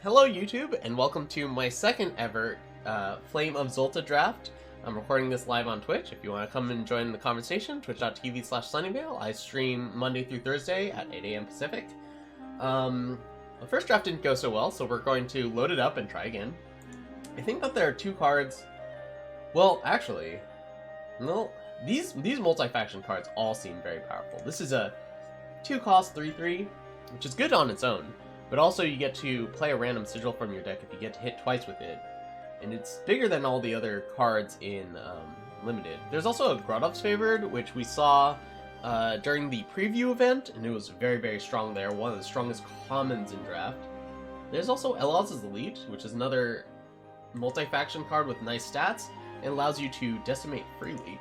Hello YouTube, and welcome to my second ever Flame of Xulta draft. I'm recording this live on Twitch. If you want to come and join the conversation, twitch.tv/sunnyvale. I stream Monday through Thursday at 8 a.m. Pacific. The first draft didn't go so well, so we're going to load it up and try again. I think that there are two cards. Well, actually, no. These multi-faction cards all seem very powerful. This is a 2-cost 3/3, which is good on its own. But also you get to play a random sigil from your deck if you get to hit twice with it. And it's bigger than all the other cards in Limited. There's also a Grodov's Favored, which we saw during the preview event, and it was very, very strong there. One of the strongest commons in draft. There's also Elaz's Elite, which is another multi-faction card with nice stats, and allows you to decimate freely.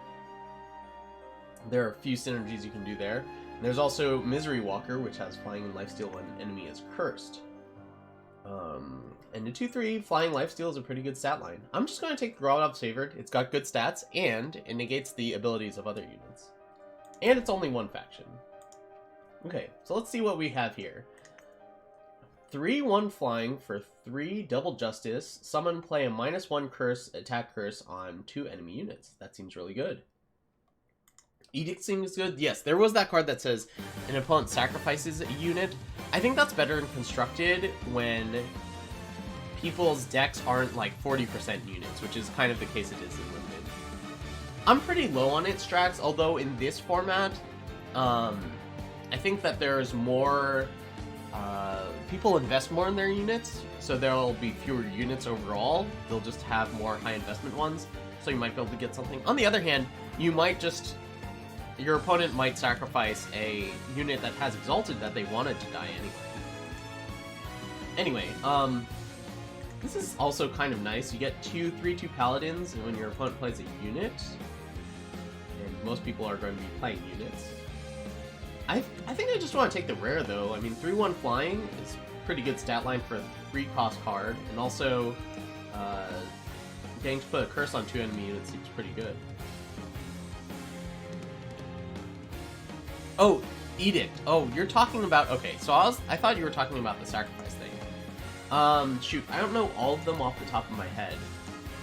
There are a few synergies you can do there. There's also Misery Walker, which has flying and lifesteal when an enemy is cursed. And the 2/3 flying lifesteal is a pretty good stat line. I'm just going to take Grodov's Favored. It's got good stats, and it negates the abilities of other units. And it's only one faction. Okay, so let's see what we have here. 3/1 flying for 3 double justice. Summon, play a -1 curse, attack curse on 2 enemy units. That seems really good. Edict seems good. Yes, there was that card that says an opponent sacrifices a unit. I think that's better in Constructed when people's decks aren't like 40% units, which is kind of the case it is in Limited. I'm pretty low on it, Strax, although in this format, I think that there's more... people invest more in their units, so there'll be fewer units overall. They'll just have more high investment ones, so you might be able to get something. On the other hand, you might just... your opponent might sacrifice a unit that has Exalted that they wanted to die anyway. Anyway, this is also kind of nice. You get 2 3/2 Paladins when your opponent plays a unit. And most people are going to be playing units. I think I just want to take the rare, though. I mean, 3/1 flying is pretty good stat line for a 3-cost card. And also, getting to put a curse on 2 enemy units seems pretty good. Oh, Edict. Oh, you're talking about... okay, so I thought you were talking about the sacrifice thing. Shoot, I don't know all of them off the top of my head.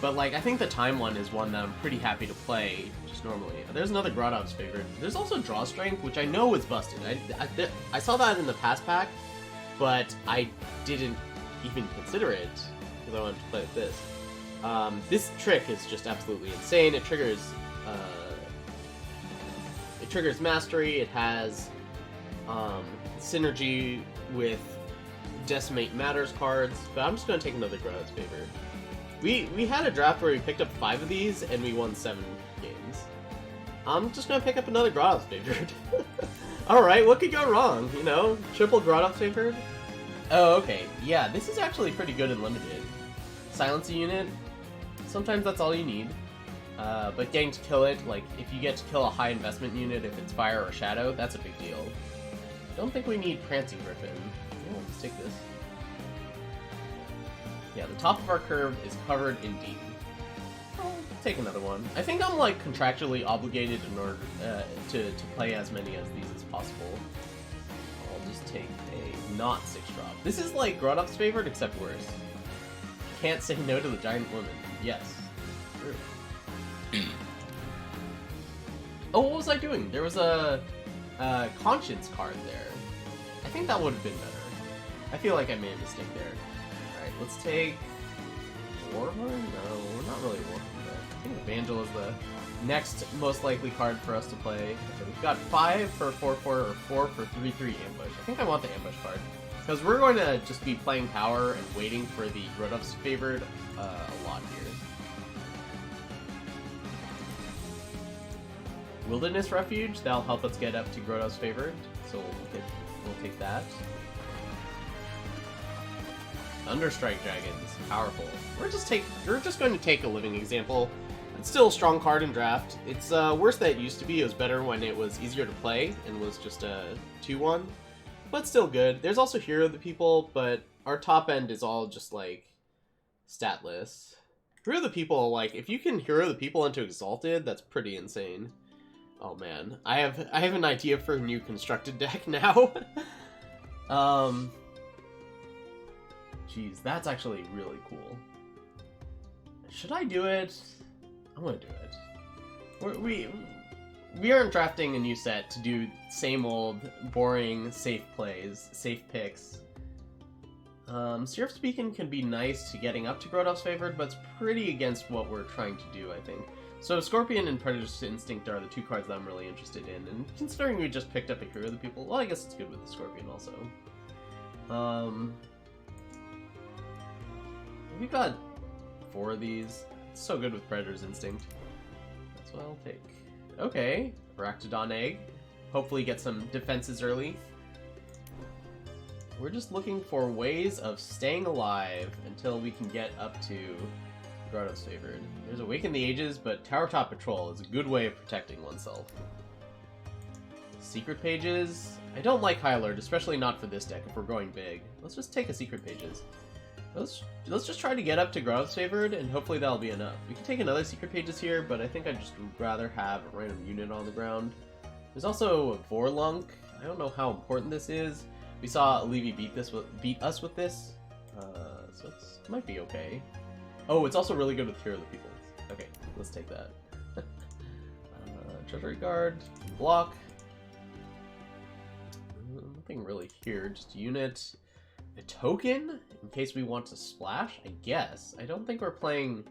But, like, I think the time one is one that I'm pretty happy to play, just normally. There's another Grodov's Favorite. There's also Draw Strength, which I know is busted. I saw that in the past pack, but I didn't even consider it, because I wanted to play with this. This trick is just absolutely insane. It triggers Mastery. It has synergy with Decimate Matters cards, but I'm just going to take another Grodov's Favorite. We had a draft where we picked up 5 of these and we won 7 games. I'm just going to pick up another Grodov's Favorite. Alright, what could go wrong? You know, triple Grodov's Favorite? Oh, okay. Yeah, this is actually pretty good in Limited. Silence a unit, sometimes that's all you need. But getting to kill it, like, if you get to kill a high investment unit, if it's fire or shadow, that's a big deal. Don't think we need Prancing Griffin. Yeah, let's take this. Yeah, the top of our curve is covered in deep. I'll take another one. I think I'm, like, contractually obligated in order to play as many as these as possible. I'll just take a not 6-drop. This is like Grodov's Favorite, except worse. Can't say no to the giant woman. Yes. True. Oh, what was I doing? There was a Conscience card there. I think that would have been better. I feel like I made a mistake there. Alright, let's take... Warhorn? No, we're not really Warhorn. I think Evangel is the next most likely card for us to play. Okay, we've got 5 for 4/4 or 4 for 3/3 Ambush. I think I want the Ambush card. Because we're going to just be playing power and waiting for the Grodov's Favored a lot here. Wilderness Refuge, that'll help us get up to Grodov's Favorite, so we'll take that. Thunderstrike Dragons, powerful. We're just going to take a Living Example. It's still a strong card in draft. It's worse than it used to be. It was better when it was easier to play and was just a 2/1, but still good. There's also Hero of the People, but our top end is all just like statless. Hero of the People, like, if you can Hero of the People into Exalted, that's pretty insane. Oh man, I have an idea for a new constructed deck now. Jeez, that's actually really cool. Should I do it? I'm gonna do it. We aren't drafting a new set to do same old, boring, safe plays, safe picks. Seraph Beacon can be nice to getting up to Grodov's favored, but it's pretty against what we're trying to do, I think. So Scorpion and Predator's Instinct are the two cards that I'm really interested in, and considering we just picked up a Hero of the People, well, I guess it's good with the Scorpion also. We've got 4 of these. It's so good with Predator's Instinct. That's what I'll take. Okay, Arachnodon Egg. Hopefully get some defenses early. We're just looking for ways of staying alive until we can get up to Grodov's favored. There's Awaken the Ages, but Tower Top Patrol is a good way of protecting oneself. Secret Pages. I don't like High Alert, especially not for this deck if we're going big. Let's just take a Secret Pages. Let's just try to get up to Grodov's favored, and hopefully that'll be enough. We can take another Secret Pages here, but I think I'd just rather have a random unit on the ground. There's also a Vorlunk. I don't know how important this is. We saw Allevi beat us with this, so it might be okay. Oh, it's also really good with Hero of the People. Okay, let's take that. Treasury Guard, block. Nothing really here, just a unit. A token, in case we want to splash, I guess. I don't think we're playing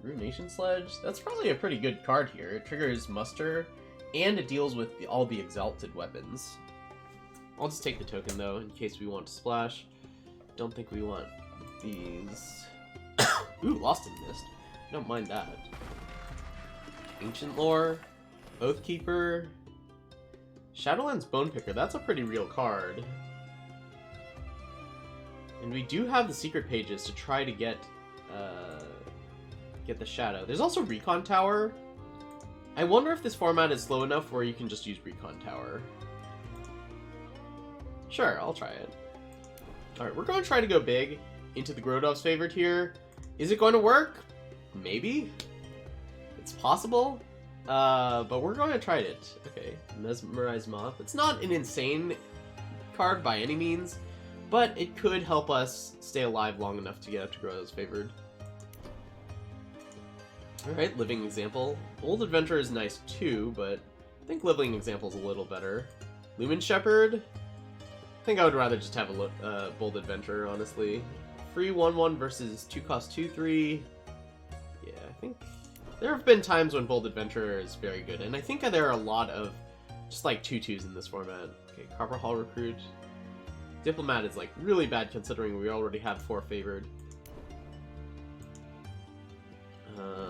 Ruination Sledge. That's probably a pretty good card here. It triggers Muster, and it deals with all the Exalted weapons. I'll just take the token, though, in case we want to splash. Don't think we want these. Ooh, Lost in the Mist. Don't mind that. Ancient Lore, Oathkeeper, Shadowlands Bonepicker. That's a pretty real card. And we do have the Secret Pages to try to get the Shadow. There's also Recon Tower. I wonder if this format is slow enough where you can just use Recon Tower. Sure, I'll try it. Alright, we're going to try to go big into the Grodov's favored here. Is it going to work? Maybe. It's possible. But we're going to try it. Okay, Mesmerize Moth. It's not an insane card by any means, but it could help us stay alive long enough to get up to Grodov's favored. Alright, Living Example. Old Adventure is nice too, but I think Living Example is a little better. Lumen Shepherd. I think I would rather just have a Bold Adventure, honestly. Free 1/1 versus 2-cost 2/3. Yeah, I think there have been times when Bold Adventure is very good, and I think there are a lot of just like 2/2s in this format. Okay, Copper Hall Recruit. Diplomat is like really bad considering we already have 4 favored.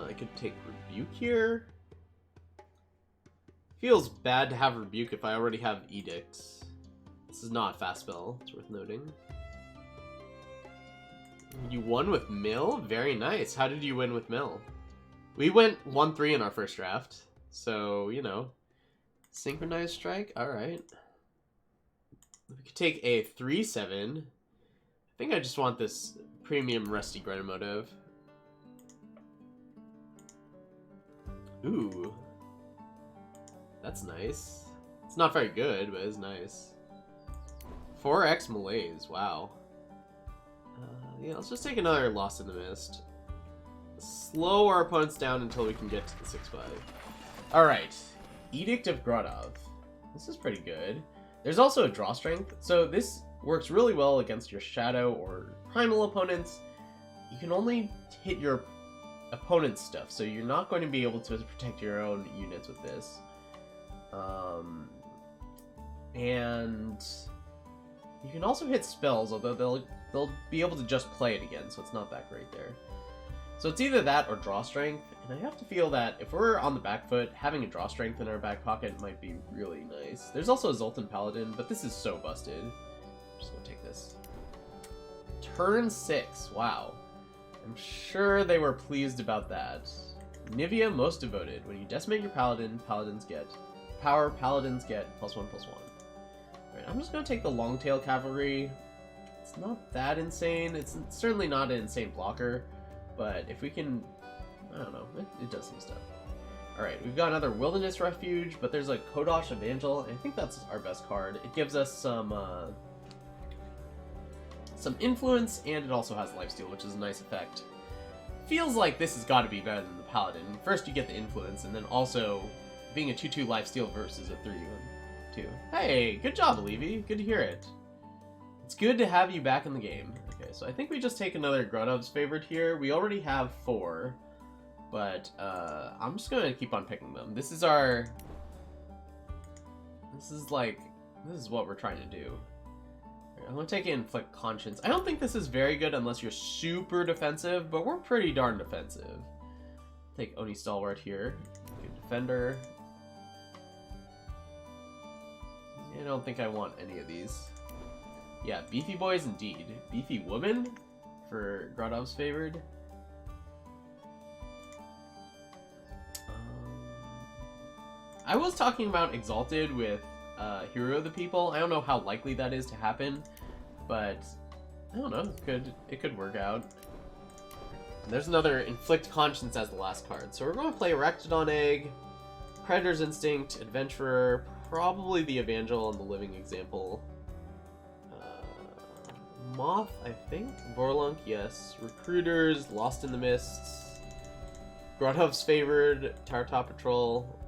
I could take Rebuke here. Feels bad to have Rebuke if I already have Edict. This is not a fast spell, it's worth noting. You won with Mill? Very nice. How did you win with Mill? We went 1-3 in our first draft, so, you know. Synchronized Strike? Alright. We could take a 3/7. I think I just want this premium Rusty Grenamotive. Ooh. That's nice. It's not very good, but it's nice. 4x Malaise, wow. Yeah, let's just take another Lost in the Mist. Slow our opponents down until we can get to the 6/5. Alright, Edict of Grodov. This is pretty good. There's also a Draw Strength, so this works really well against your Shadow or Primal opponents. You can only hit your opponent's stuff, so you're not going to be able to protect your own units with this. And you can also hit spells, although they'll be able to just play it again, so it's not that great there. So it's either that or Draw Strength, and I have to feel that if we're on the back foot, having a Draw Strength in our back pocket might be really nice. There's also a Xulta Paladin, but this is so busted. I'm just gonna take this. Turn 6, wow. I'm sure they were pleased about that. Nivea Most Devoted. When you decimate your paladin, paladins get power, paladins get +1/+1. Alright, I'm just gonna take the Longtail Cavalry. It's not that insane. It's certainly not an insane blocker, but if we can, I don't know, it does some stuff. Alright, we've got another Wilderness Refuge, but there's a Kodosh Evangel, and I think that's our best card. It gives us some some influence, and it also has lifesteal, which is a nice effect. Feels like this has got to be better than the Paladin. First you get the influence, and then also being a 2/2 lifesteal versus a 3/2. Hey, good job, Levy. Good to hear it. It's good to have you back in the game. Okay, so I think we just take another Grodov's favorite here. We already have 4, but I'm just gonna keep on picking them. This is what we're trying to do. I'm gonna take Inflict Conscience. I don't think this is very good unless you're super defensive, but we're pretty darn defensive. Take Oni Stalwart here. Good defender. I don't think I want any of these. Yeah, beefy boys indeed. Beefy woman for Grodov's favored. I was talking about Exalted with Hero of the People. I don't know how likely that is to happen, but I don't know. It could work out. And there's another Inflict Conscience as the last card. So we're going to play Rectodon Egg, Predator's Instinct, Adventurer, probably the Evangel and the Living Example. Moth, I think. Vorlunk, yes. Recruiters, Lost in the Mists. Grodov's favored, Tower Top Patrol.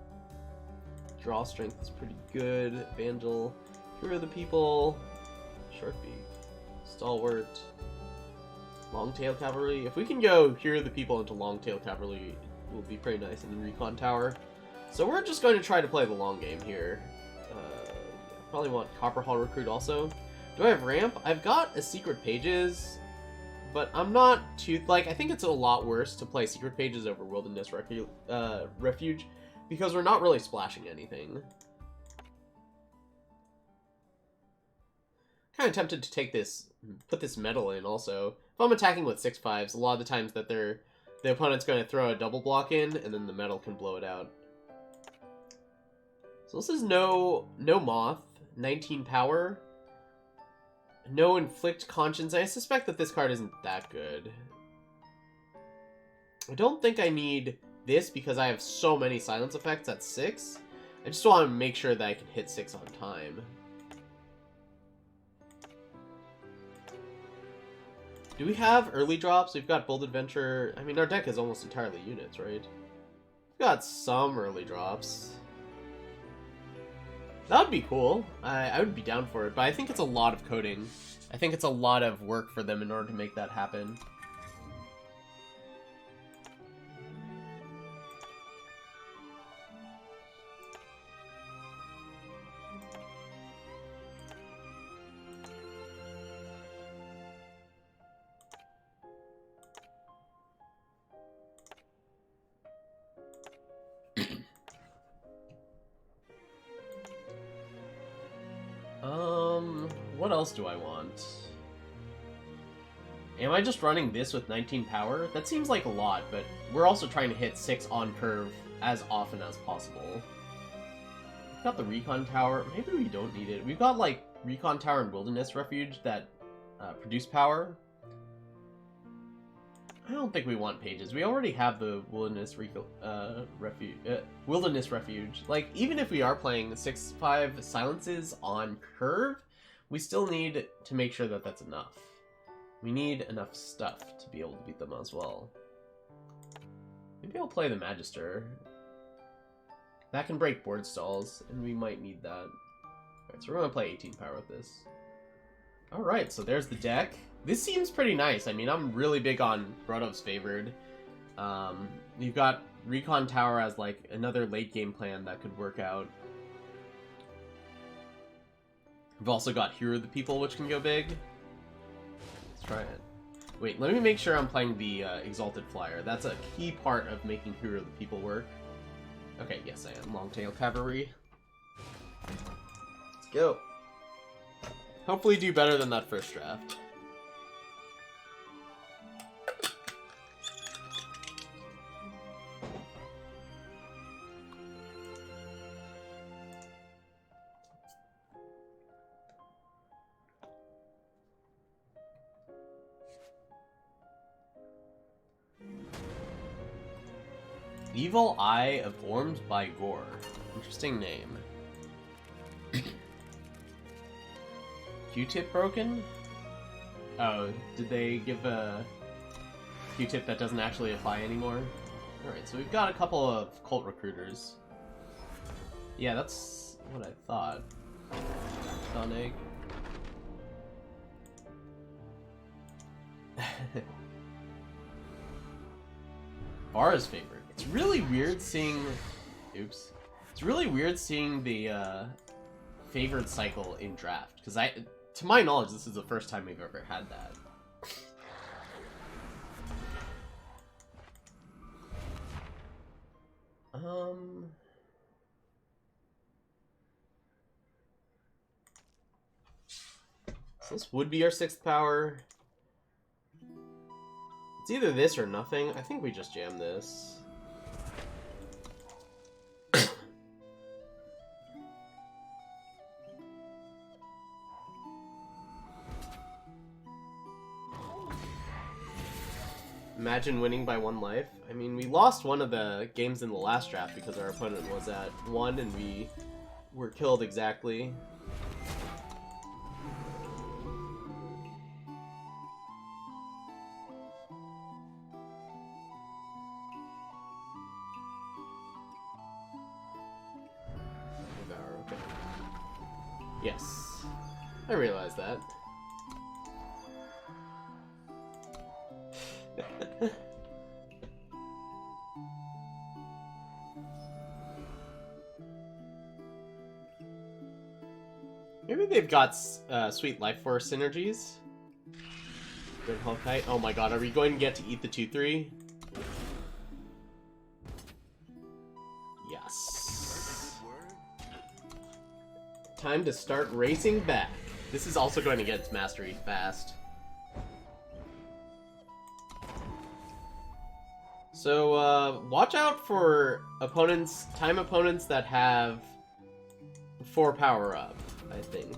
Draw strength is pretty good. Evangel, Hero of the People, Shortbeak, Stalwart, Longtail Cavalry. If we can go Hero of the People into Longtail Cavalry, it will be pretty nice. And then Recon Tower. So we're just going to try to play the long game here. Probably want Copper Hall Recruit also. Do I have Ramp? I've got a Secret Pages, but I'm not too... Like, I think it's a lot worse to play Secret Pages over Wilderness Refuge, because we're not really splashing anything. Kind of tempted to take this, put this metal in also. If I'm attacking with 6/5s, a lot of the times that the opponent's going to throw a double block in, and then the metal can blow it out. So this is no Moth, 19 power, no Inflict Conscience. I suspect that this card isn't that good. I don't think I need this because I have so many silence effects at 6. I just want to make sure that I can hit 6 on time. Do we have early drops? We've got Bold Adventure. I mean, our deck is almost entirely units, right? We've got some early drops. That would be cool. I would be down for it, but I think it's a lot of coding. I think it's a lot of work for them in order to make that happen. What else do I want? Am I just running this with 19 power? That seems like a lot, but we're also trying to hit 6 on curve as often as possible. We've got the Recon Tower. Maybe we don't need it. We've got, like, Recon Tower and Wilderness Refuge that produce power. I don't think we want pages. We already have the Wilderness Refuge. Like, even if we are playing 6/5 silences on curve, we still need to make sure that that's enough. We need enough stuff to be able to beat them as well. Maybe I'll play the Magister. That can break board stalls, and we might need that. Alright, so we're going to play 18 power with this. Alright, so there's the deck. This seems pretty nice. I mean, I'm really big on Grodov's favored. You've got Recon Tower as, like, another late game plan that could work out. We've also got Hero of the People, which can go big. Let's try it. Wait, let me make sure I'm playing the Exalted Flyer. That's a key part of making Hero of the People work. Okay, yes I am. Longtail Cavalry. Let's go. Hopefully do better than that first draft. Evil Eye of Orms by Gore. Interesting name. Q-tip broken? Oh, did they give a Q-tip that doesn't actually apply anymore? Alright, so we've got a couple of cult recruiters. Yeah, that's what I thought. Dawn egg. Vara's favorite. It's really weird seeing... Oops. It's really weird seeing the favored cycle in draft, because to my knowledge, this is the first time we've ever had that. So this would be our 6th power. It's either this or nothing. I think we just jam this. Imagine winning by 1 life. I mean, we lost one of the games in the last draft because our opponent was at 1 and we were killed exactly. Okay. Yes. I realized that. Maybe they've got sweet life force synergies. Good Hawkeye. Oh my god, are we going to get to eat the 2-3? Yes. Time to start racing back. This is also going to get its mastery fast. So, watch out for time opponents that have 4 power up, I think.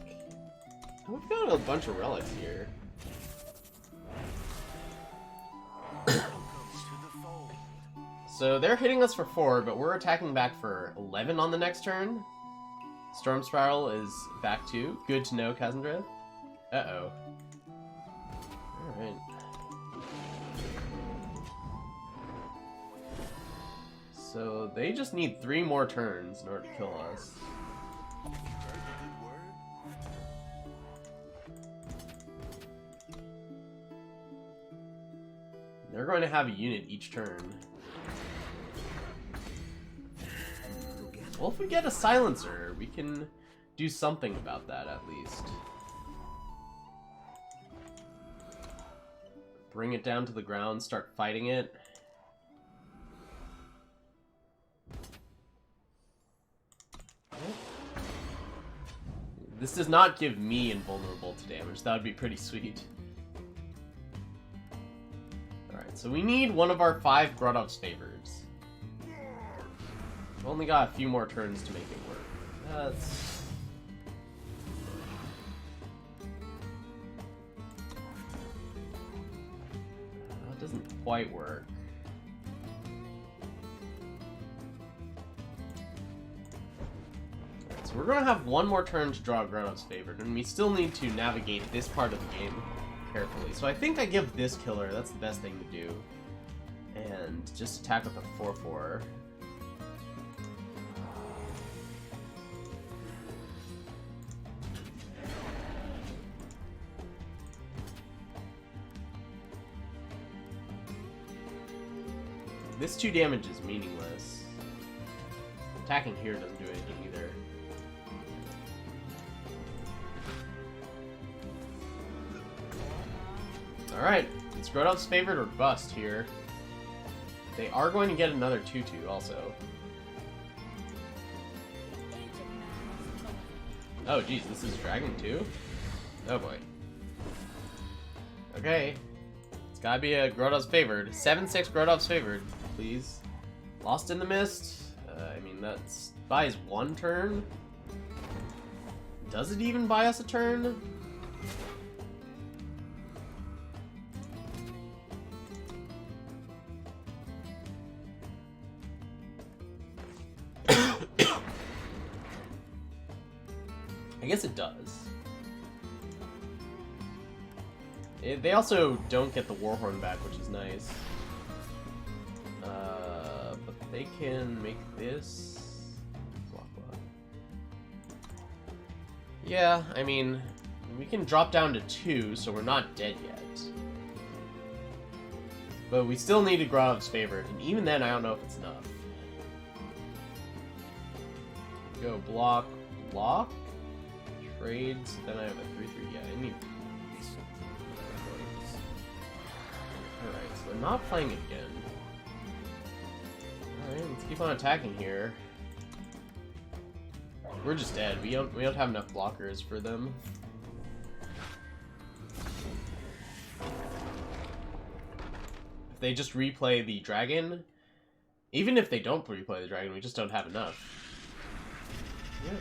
Oh, we've got a bunch of relics here. So they're hitting us for 4, but we're attacking back for 11 on the next turn. Storm Spiral is back too. Good to know, Kazandrev. Uh-oh. Alright. So they just need 3 more turns in order to kill us. They're going to have a unit each turn. Well, if we get a silencer, we can do something about that at least. Bring it down to the ground, start fighting it. This does not give me invulnerable to damage. That would be pretty sweet. Alright, so we need one of our 5 Grodov's favors. We've only got a few more turns to make it work. That's... that doesn't quite work. So we're going to have one more turn to draw Grodov's favored, and we still need to navigate this part of the game carefully. So I think I give this killer, that's the best thing to do. And just attack with a 4-4. This 2 damage is meaningless. Attacking here doesn't do anything either. Alright, it's Grodov's favorite or bust here. They are going to get another 2-2 also. Oh geez, this is Dragon 2? Oh boy. Okay. It's gotta be a Grodov's favored. 7-6 Grodov's favored, please. Lost in the Mist. I mean, that buys 1 turn. Does it even buy us a turn? I guess it does. They also don't get the Warhorn back, which is nice. But they can make this... Block. Yeah, I mean, we can drop down to 2, so we're not dead yet. But we still need a Grodov's Favorite, and even then, I don't know if it's enough. Go block, trades, then I have a 3-3, yeah, I need... Alright, so they're not playing it again. Alright, let's keep on attacking here. We're just dead, we don't have enough blockers for them. If they just replay the dragon, even if they don't replay the dragon, we just don't have enough. Yep.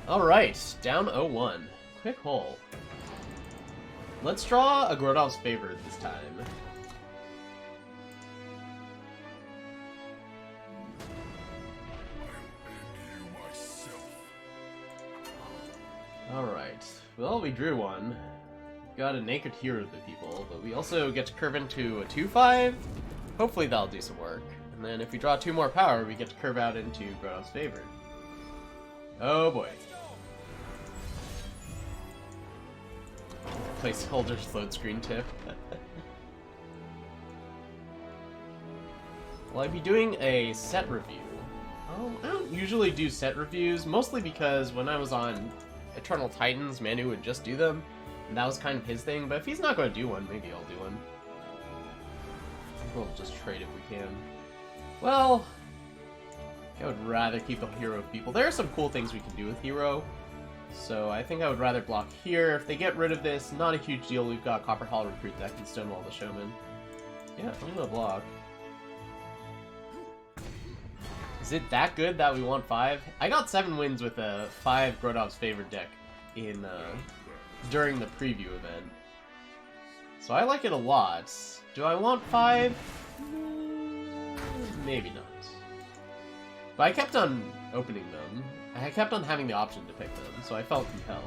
Alright, down 0-1. Quick hole. Let's draw a Grodov's Favorite this time. Alright, well, we drew one. Got a naked hero of the people, but we also get to curve into a 2-5. Hopefully that'll do some work. And then if we draw 2 more power, we get to curve out into Grodov's Favorite. Oh boy. Placeholder's load screen tip. Will I be doing a set review? I don't usually do set reviews, mostly because when I was on Eternal Titans, Manu would just do them, and that was kind of his thing, but if he's not going to do one, maybe I'll do one. We'll just trade if we can. Well, I would rather keep a hero of people. There are some cool things we can do with hero, so I think I would rather block here. If they get rid of this, not a huge deal. We've got Copper Hall Recruit that can stonewall the Showman. Yeah, I'm gonna block. Is it that good that we want 5? I got 7 wins with a 5 Grodov's Favorite deck in during the preview event. So I like it a lot. Do I want 5? Maybe not. But I kept on opening them. I kept on having the option to pick them, so I felt compelled.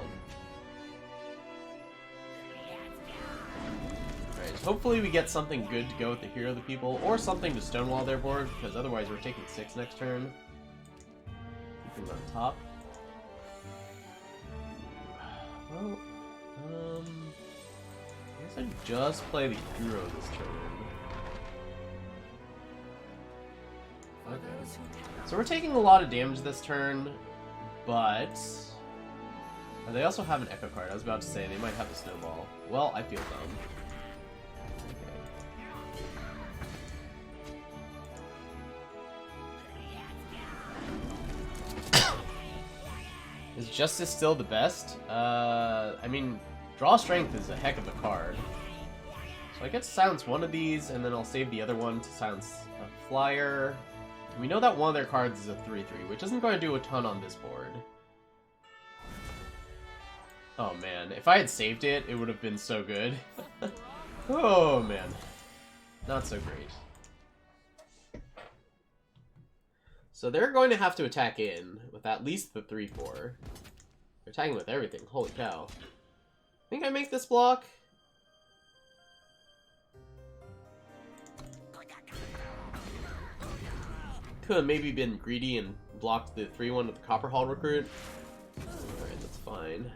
Alright, hopefully we get something good to go with the Hero of the People, or something to stonewall their board, because otherwise we're taking 6 next turn. Keep them on top. Well, I guess I just play the Hero this turn. Okay. So we're taking a lot of damage this turn, but they also have an Echo card. I was about to say they might have a Snowball. Well, I feel dumb. Okay. Is Justice still the best? I mean, Draw Strength is a heck of a card. So I get to silence one of these, and then I'll save the other one to silence a flyer. We know that one of their cards is a 3-3, which isn't going to do a ton on this board. Oh man, if I had saved it, it would have been so good. Oh man. Not so great. So they're going to have to attack in with at least the 3-4. They're attacking with everything, holy cow. Think I make this block? Could have maybe been greedy and blocked the 3-1 with the Copper Hall Recruit. Alright, that's fine.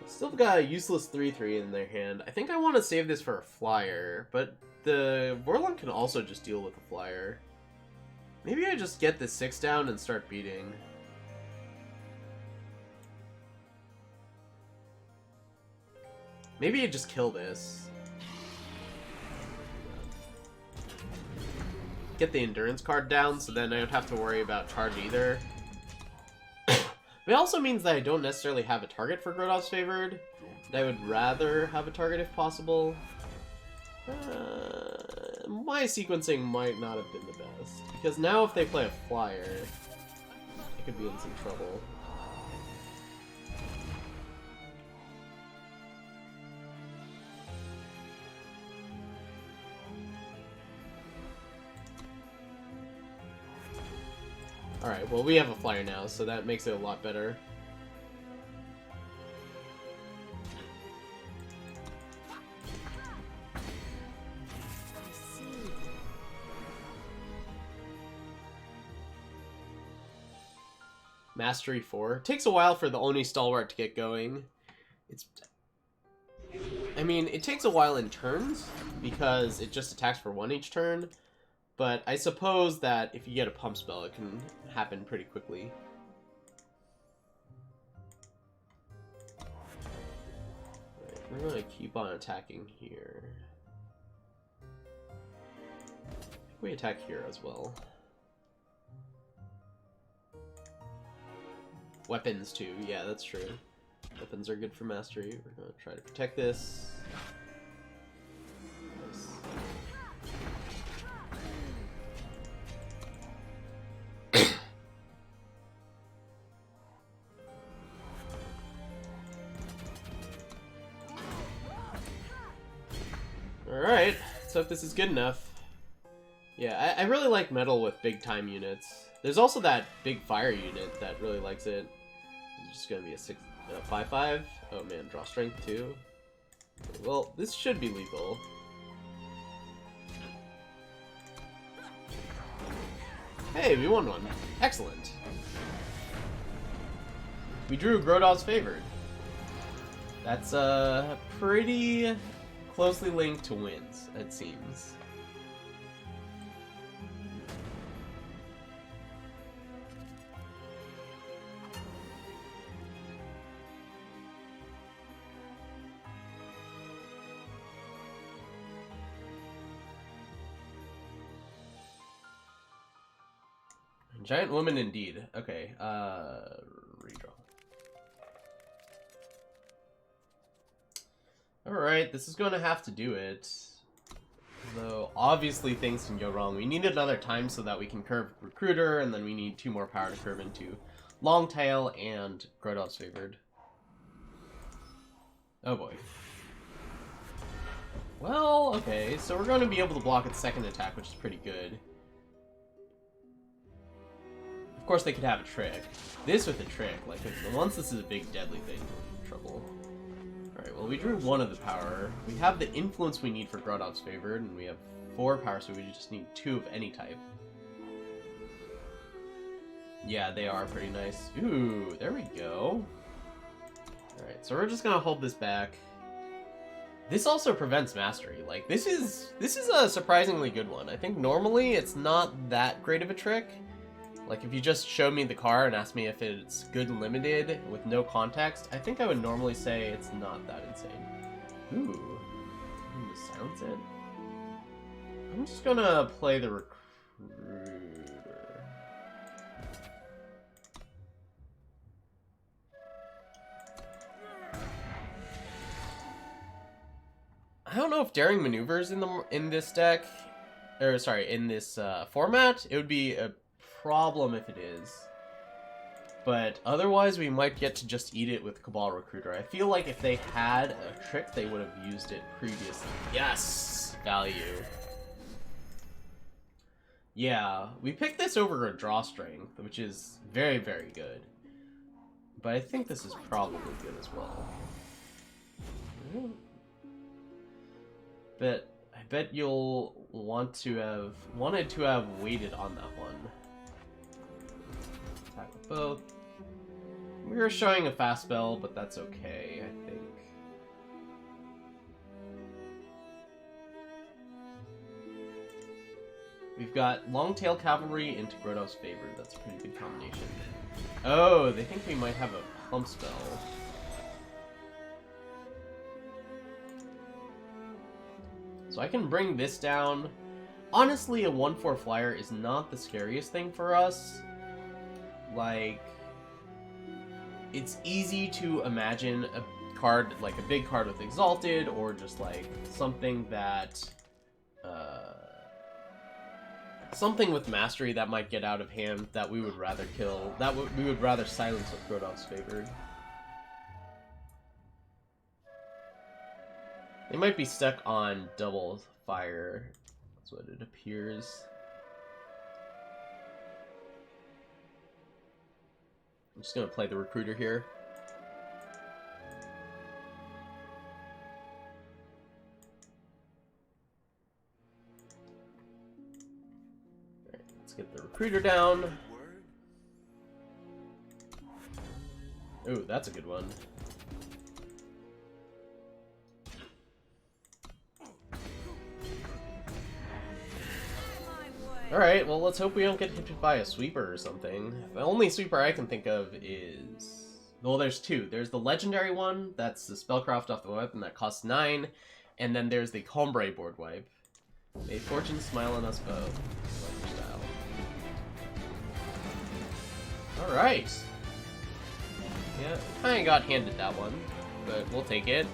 Still got a useless 3-3 in their hand. I think I want to save this for a flyer, but the Vorlon can also just deal with a flyer. Maybe I just get the 6 down and start beating. Maybe I just kill this. Get the endurance card down, so then I don't have to worry about charge either. It also means that I don't necessarily have a target for Grodov's Favored. And I would rather have a target if possible. My sequencing might not have been the best. Because now if they play a flyer, I could be in some trouble. Alright, well we have a flyer now, so that makes it a lot better. Mastery 4. Takes a while for the Oni Stalwart to get going. I mean, it takes a while in turns, because it just attacks for 1 each turn, but I suppose that if you get a pump spell, it can happen pretty quickly. Right, we're going to keep on attacking here. I think we attack here as well. Weapons too, yeah, that's true. Weapons are good for mastery. We're gonna try to protect this. Nice. Alright, let's hope this is good enough. Yeah, I really like metal with big time units. There's also that big fire unit that really likes it. It's just gonna be a 5/5. Oh man, draw strength too. Well, this should be lethal. Hey, we won one. Excellent. We drew Grodov's favored. That's pretty closely linked to wins, it seems. Giant woman indeed. Okay, redraw. Alright, this is going to have to do it. Though, obviously things can go wrong. We need another time so that we can curve Recruiter, and then we need 2 more power to curve into Longtail and Grodov's favored. Oh boy. Well, okay, so we're going to be able to block its second attack, which is pretty good. Of course, they could have a trick. This with a trick, like, once this is a big deadly thing, we're in trouble. Alright, well, we drew 1 of the power. We have the influence we need for Grodov's favored, and we have 4 power, so we just need 2 of any type. Yeah, they are pretty nice. Ooh, there we go. Alright, so we're just gonna hold this back. This also prevents mastery. Like, this is a surprisingly good one. I think normally it's not that great of a trick. Like, if you just showed me the car and asked me if it's good limited with no context, I think I would normally say it's not that insane. Ooh. The sounds it. I'm just gonna play the Recruiter. I don't know if daring maneuvers in this deck, or sorry, in this format, it would be a problem if it is, but otherwise we might get to just eat it with Cabal Recruiter. I feel like if they had a trick, they would have used it previously. Yes! Value. Yeah, we picked this over a draw strength, which is very, very good. But I think this is probably good as well. But I bet you'll wanted to have waited on that one. Attack with both. We were showing a fast spell, but that's okay, I think. We've got Longtail Cavalry into Grodov's favor. That's a pretty good combination. Oh, they think we might have a pump spell. So I can bring this down. Honestly, a 1/4 flyer is not the scariest thing for us. Like, it's easy to imagine a card, like a big card with Exalted, or just like something that, something with Mastery that might get out of hand that we would rather kill, that we would rather silence with Grodov's favored. They might be stuck on double fire. That's what it appears. I'm just gonna play the recruiter here. Alright, let's get the recruiter down. Ooh, that's a good one. Alright, well, let's hope we don't get hit by a sweeper or something. The only sweeper I can think of is... Well, there's two. There's the legendary one, that's the spellcraft off the weapon that costs 9, and then there's the Combre board wipe. May fortune smile on us both. Alright. Yeah, kinda got handed that one, but we'll take it.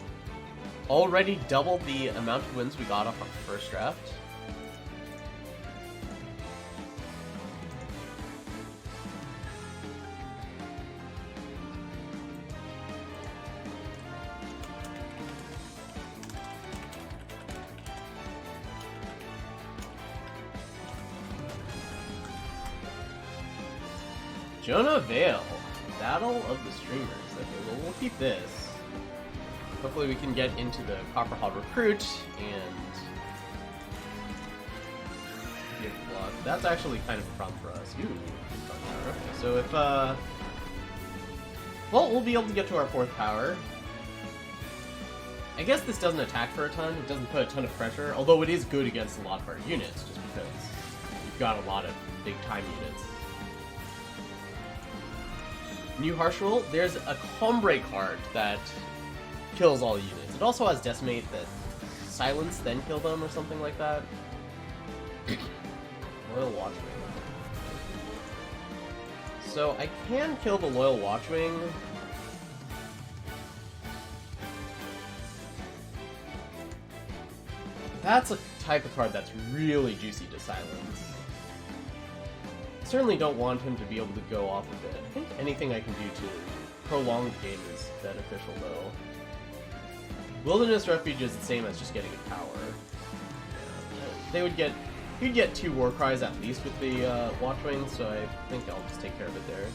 Already doubled the amount of wins we got off our first draft. Jonah Vale, Battle of the Streamers. Okay, well, we'll keep this. Hopefully we can get into the Copperhall Recruit and get blocked. That's actually kind of a problem for us. Ooh, okay, so if, well, we'll be able to get to our 4th power. I guess this doesn't attack for a ton. It doesn't put a ton of pressure, although it is good against a lot of our units, just because we've got a lot of big-time units. New harsh rule, there's a Combre card that kills all units. It also has Decimate that silence then kill them or something like that. Loyal Watchwing. So I can kill the Loyal Watchwing. That's a type of card that's really juicy to silence. Certainly don't want him to be able to go off of it. I think anything I can do to prolong the game is beneficial, though. Wilderness Refuge is the same as just getting a power. Yeah, you'd get 2 War Cries at least with the Watchwing, so I think I'll just take care of it there.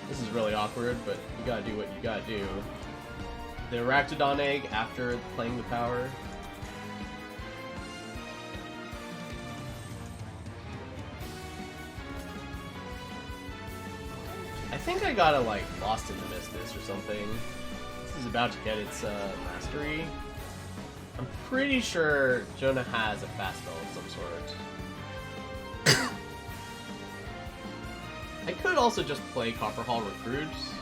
This is really awkward, but you gotta do what you gotta do. The Arachnodon Egg after playing the power. I think I gotta, like, Lost in the Mist this or something. This is about to get its mastery. I'm pretty sure Jonah has a fast spell of some sort. I could also just play Copperhall Recruits.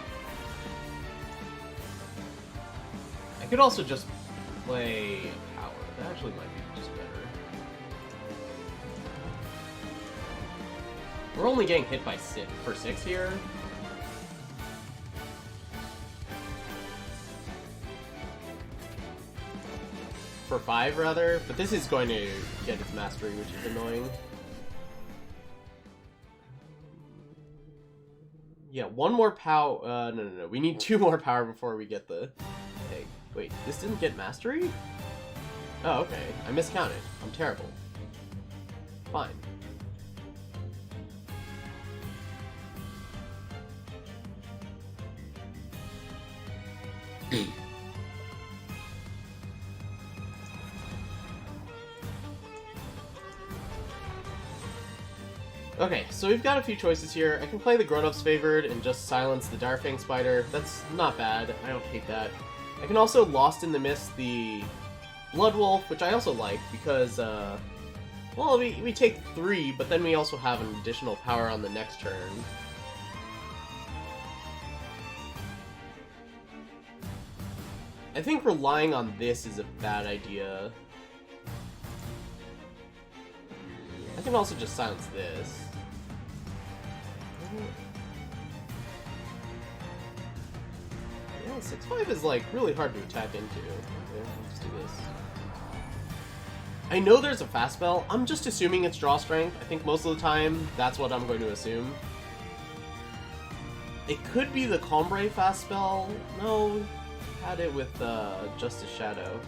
I could also just play Power. That actually might be just better. We're only getting hit by 6 here. For 5, rather. But this is going to get its mastery, which is annoying. Yeah, 1 more power. No. We need 2 more power before we get the egg. Wait, this didn't get mastery? Oh, okay. I miscounted. I'm terrible. Fine. Okay, so we've got a few choices here. I can play the Grodov's Favored and just silence the Direfang Spider. That's not bad. I don't hate that. I can also Lost in the Mist the Blood Wolf, which I also like because, well, we take 3, but then we also have an additional power on the next turn. I think relying on this is a bad idea. I can also just silence this. Yeah, 6-5 is like really hard to attack into. Okay, let's do this. I know there's a fast spell. I'm just assuming it's draw strength. I think most of the time that's what I'm going to assume. It could be the Combre fast spell. No. had it with Justice Shadow.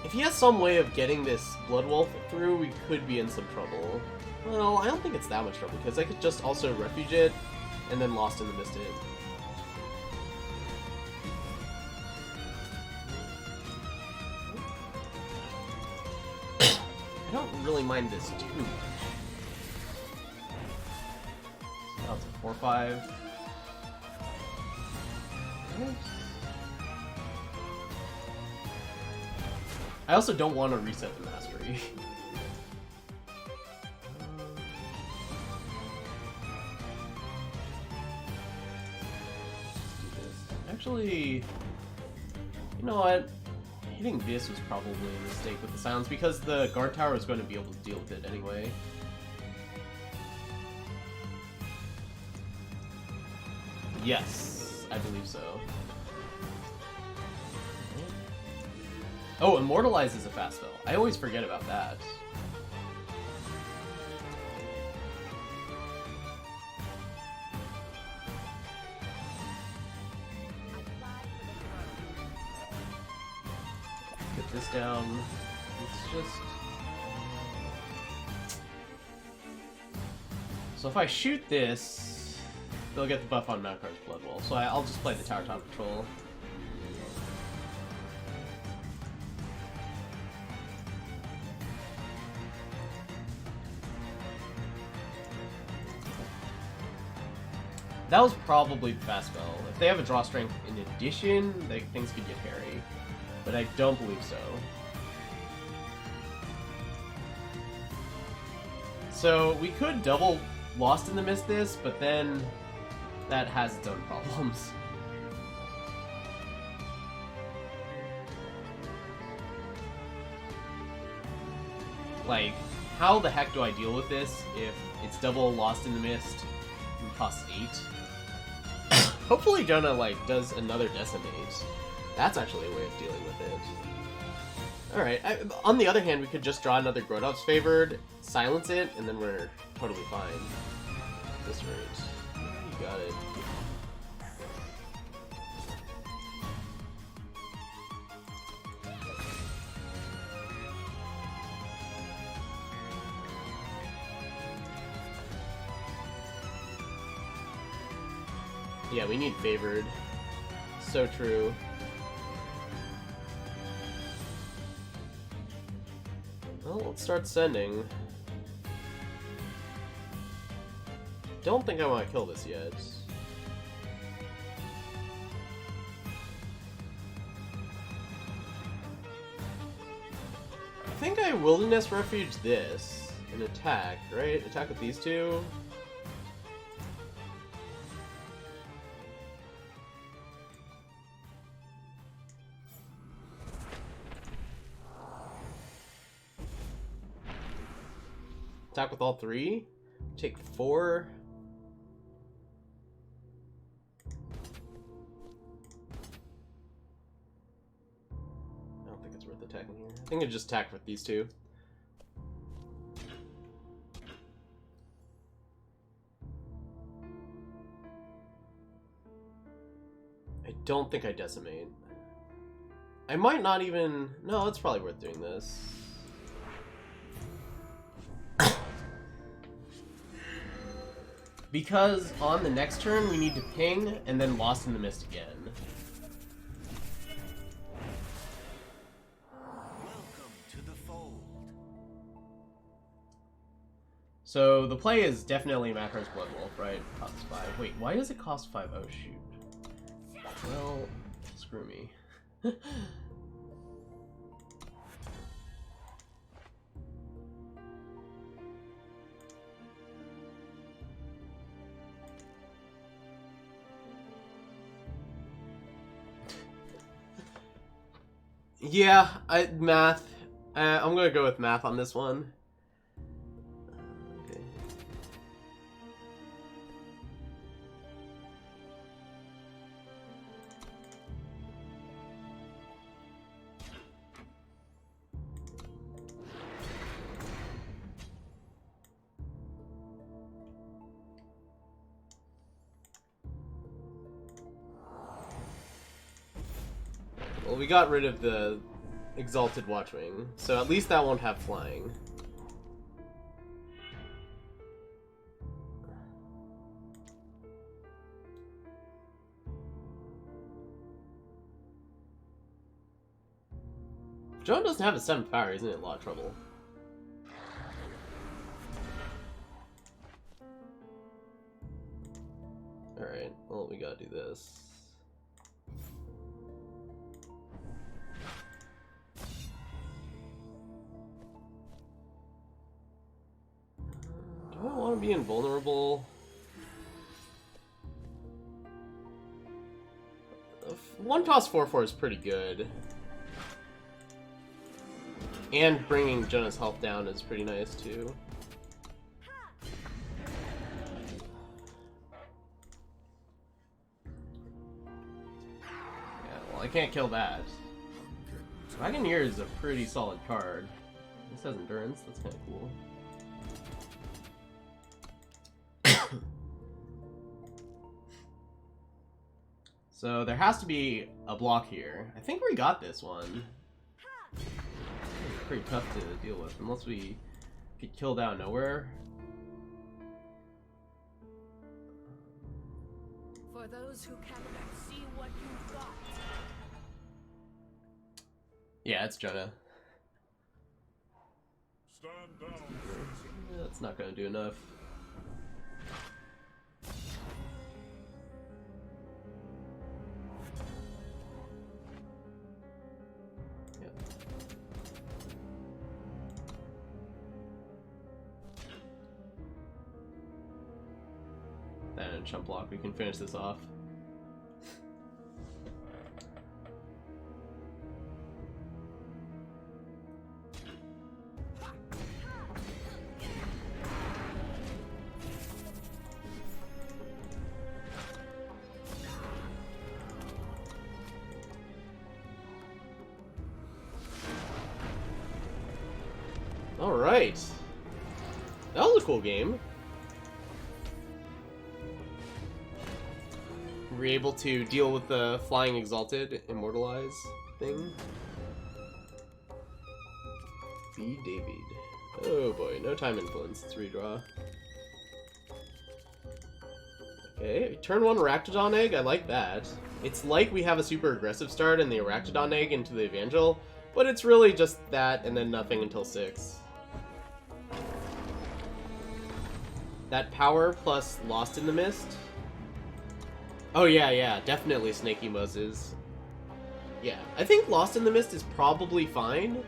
If he has some way of getting this Blood Wolf through, we could be in some trouble. Well, I don't think it's that much trouble, because I could just also Refuge it, and then Lost in the Mist it. I don't really mind this too much. So now it's a 4-5. I also don't want to reset the mastery. Actually, you know what? Hitting this was probably a mistake with the silence because the guard tower is going to be able to deal with it anyway. Yes, I believe so. Oh, Immortalize is a fast spell. I always forget about that. Get this down. It's just... So if I shoot this, they'll get the buff on Malkar's Blood Wall. So I'll just play the Tower Top Patrol. That was probably the fast spell. If they have a draw strength in addition, things could get hairy. But I don't believe so. So we could double Lost in the Mist this, but then that has its own problems. Like, how the heck do I deal with this if it's double Lost in the Mist and costs 8? Hopefully Jonah, like, does another Decimate. That's actually a way of dealing with it. Alright, on the other hand, we could just draw another Grodov's Favored, silence it, and then we're totally fine. At this rate. You got it. Yeah, we need Favored. So true. Well, let's start sending. Don't think I want to kill this yet. I think I Wilderness Refuge this and attack, right? Attack with these two. Attack with all three. Take 4. I don't think it's worth attacking here. I think I just attack with these two. I don't think I Decimate. I might not even... No, it's probably worth doing this. Because on the next turn, we need to ping, and then Lost in the Mist again. Welcome to the fold. So the play is definitely Malkar's Blood Wolf, right? Costs 5. Wait, why does it cost 5? Oh, shoot. Well, screw me. Yeah, math. I'm gonna go with math on this one. Okay. Well, we got rid of the Exalted Watchwing, so at least that won't have flying. If Joan doesn't have a 7th power, isn't it in a lot of trouble? Alright, well, we gotta do this. Do I want to be invulnerable? One toss 4/4 is pretty good. And bringing Jonah's health down is pretty nice too. I can't kill that. Dragoneer is a pretty solid card. This has endurance, that's kind of cool. So there has to be a block here. I think we got this one. It's pretty tough to deal with, unless we get killed out of nowhere. For those who cannot see what you've got. Yeah, it's Jonah. Stand down. Yeah, that's not gonna do enough. Yep. That and a chump block, we can finish this off. Alright. That was a cool game. Were we able to deal with the Flying Exalted Immortalize thing? B. David. Oh boy, no time influence. Let's redraw. Okay, turn 1 Arachnodon Egg, I like that. It's like we have a super aggressive start in the Arachnodon Egg into the Evangel, but it's really just that and then nothing until 6. That power plus Lost in the Mist. Oh yeah, definitely Snaky Moses. Yeah, I think Lost in the Mist is probably fine.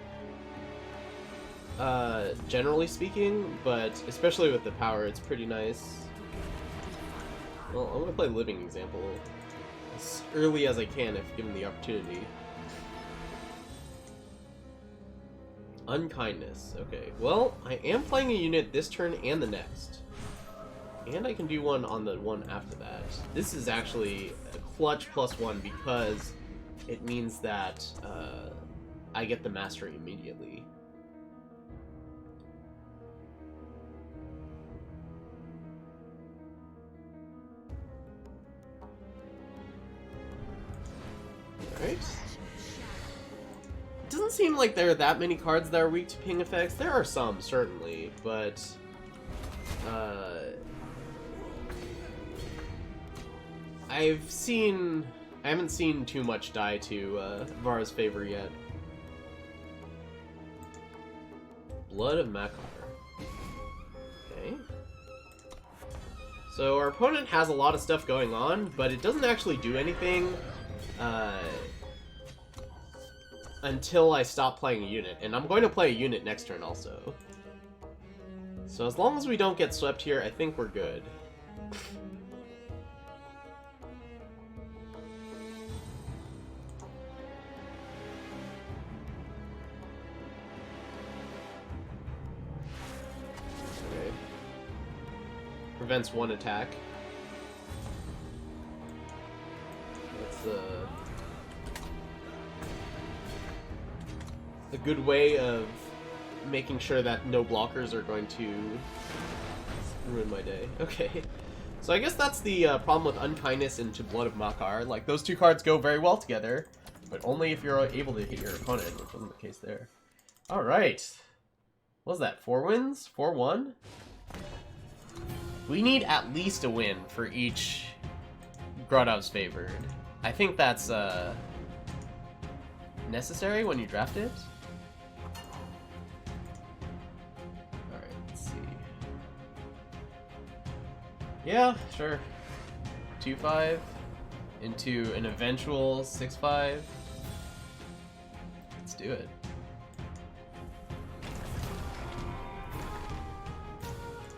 Generally speaking, but especially with the power, it's pretty nice. Well, I'm gonna play Living Example as early as I can if given the opportunity. Unkindness. Okay, well, I am playing a unit this turn and the next. And I can do one on the one after that. This is actually a clutch +1 because it means that I get the mastery immediately. Alright. It doesn't seem like there are that many cards that are weak to ping effects. There are some, certainly, but I haven't seen too much die to Vara's favor yet. Blood of Makar. Okay. So our opponent has a lot of stuff going on, but it doesn't actually do anything until I stop playing a unit. And I'm going to play a unit next turn also. So as long as we don't get swept here, I think we're good. Okay. Prevents one attack. That's a good way of making sure that no blockers are going to ruin my day. Okay. So I guess that's the problem with Unkindness into Blood of Makar. Like, those two cards go very well together. But only if you're able to hit your opponent, which wasn't the case there. Alright. What was that? 4 wins? 4-1? We need at least a win for each Grodov's favored. I think that's necessary when you draft it. Alright, let's see. Yeah, sure. 2-5 into an eventual 6-5. Let's do it.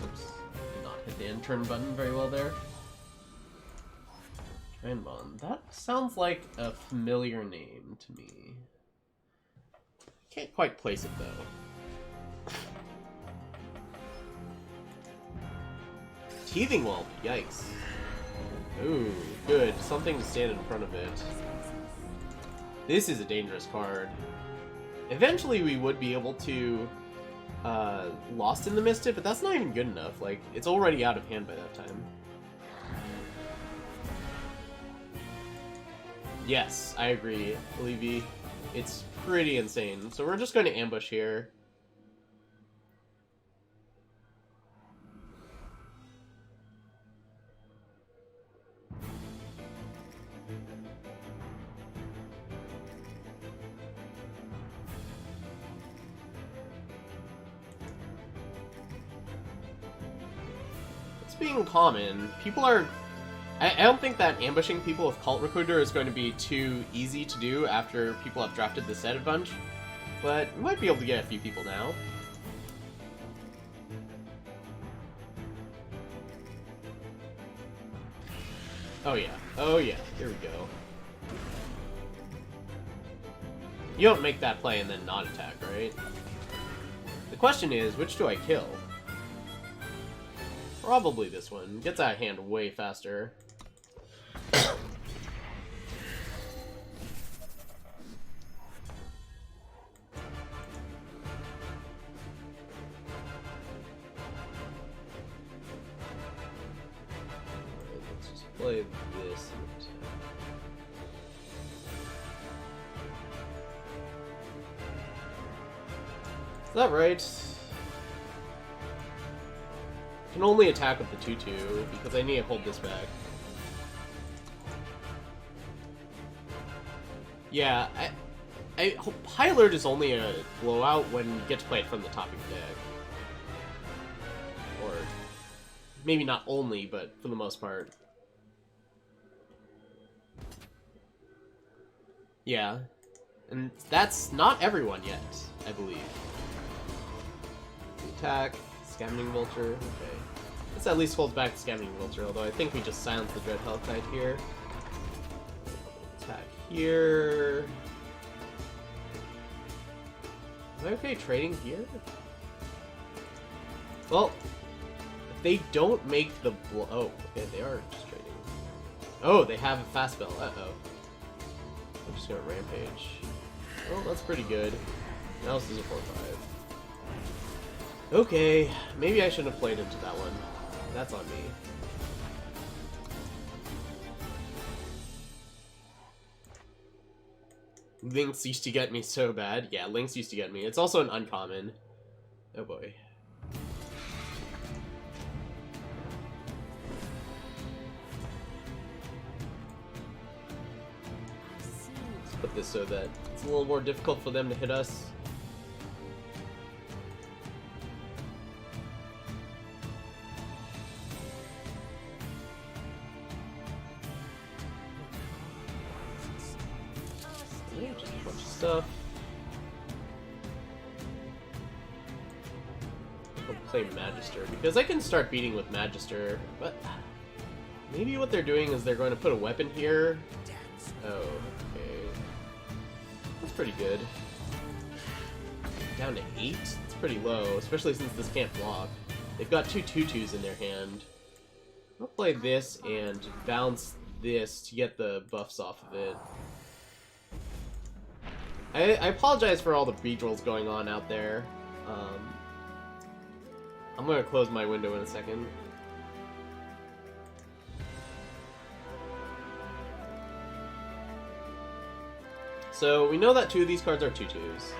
Oops. Did not hit the end turn button very well there. Tranbon. That sounds like a familiar name to me. Can't quite place it though. Teething Whelp. Yikes. Ooh, good. Something to stand in front of it. This is a dangerous card. Eventually we would be able to Lost in the Mist it, but that's not even good enough. Like, it's already out of hand by that time. Yes, I agree, Levy. It's pretty insane. So we're just going to ambush here. It's being common. People are... I don't think that ambushing people with Cult Recruiter is going to be too easy to do after people have drafted the set a bunch, but we might be able to get a few people now. Oh yeah, here we go. You don't make that play and then not attack, right? The question is, which do I kill? Probably this one. Gets out of hand way faster. Let's just play this. Is that right? I can only attack with the 2-2 because I need to hold this back. Yeah, High Alert is only a blowout when you get to play it from the top of your deck. Or maybe not only, but for the most part. Yeah, and that's not everyone yet, I believe. Attack. Scavenging Vulture, okay. Let's at least hold back the Scavenging Vulture, although I think we just silenced the Dread Hellkite here. Attack here. Am I okay trading here? Well, if they don't make the blow... Oh, okay, they are just trading. Oh, they have a fast spell. Uh-oh. I'm just gonna Rampage. Oh, that's pretty good. Now this is a 4-5. Okay, maybe I shouldn't have played into that one. That's on me. Lynx used to get me so bad. Yeah, Lynx used to get me. It's also an uncommon. Oh boy. Let's put this so that it's a little more difficult for them to hit us. Just a bunch of stuff. I'll play Magister, because I can start beating with Magister, but maybe what they're doing is they're going to put a weapon here. Oh, okay. That's pretty good. Down to 8? It's pretty low, especially since this can't block. They've got 2 2/2s in their hand. I'll play this and bounce this to get the buffs off of it. I apologize for all the rerolls going on out there. I'm going to close my window in a second. So we know that 2 of these cards are 2/2s.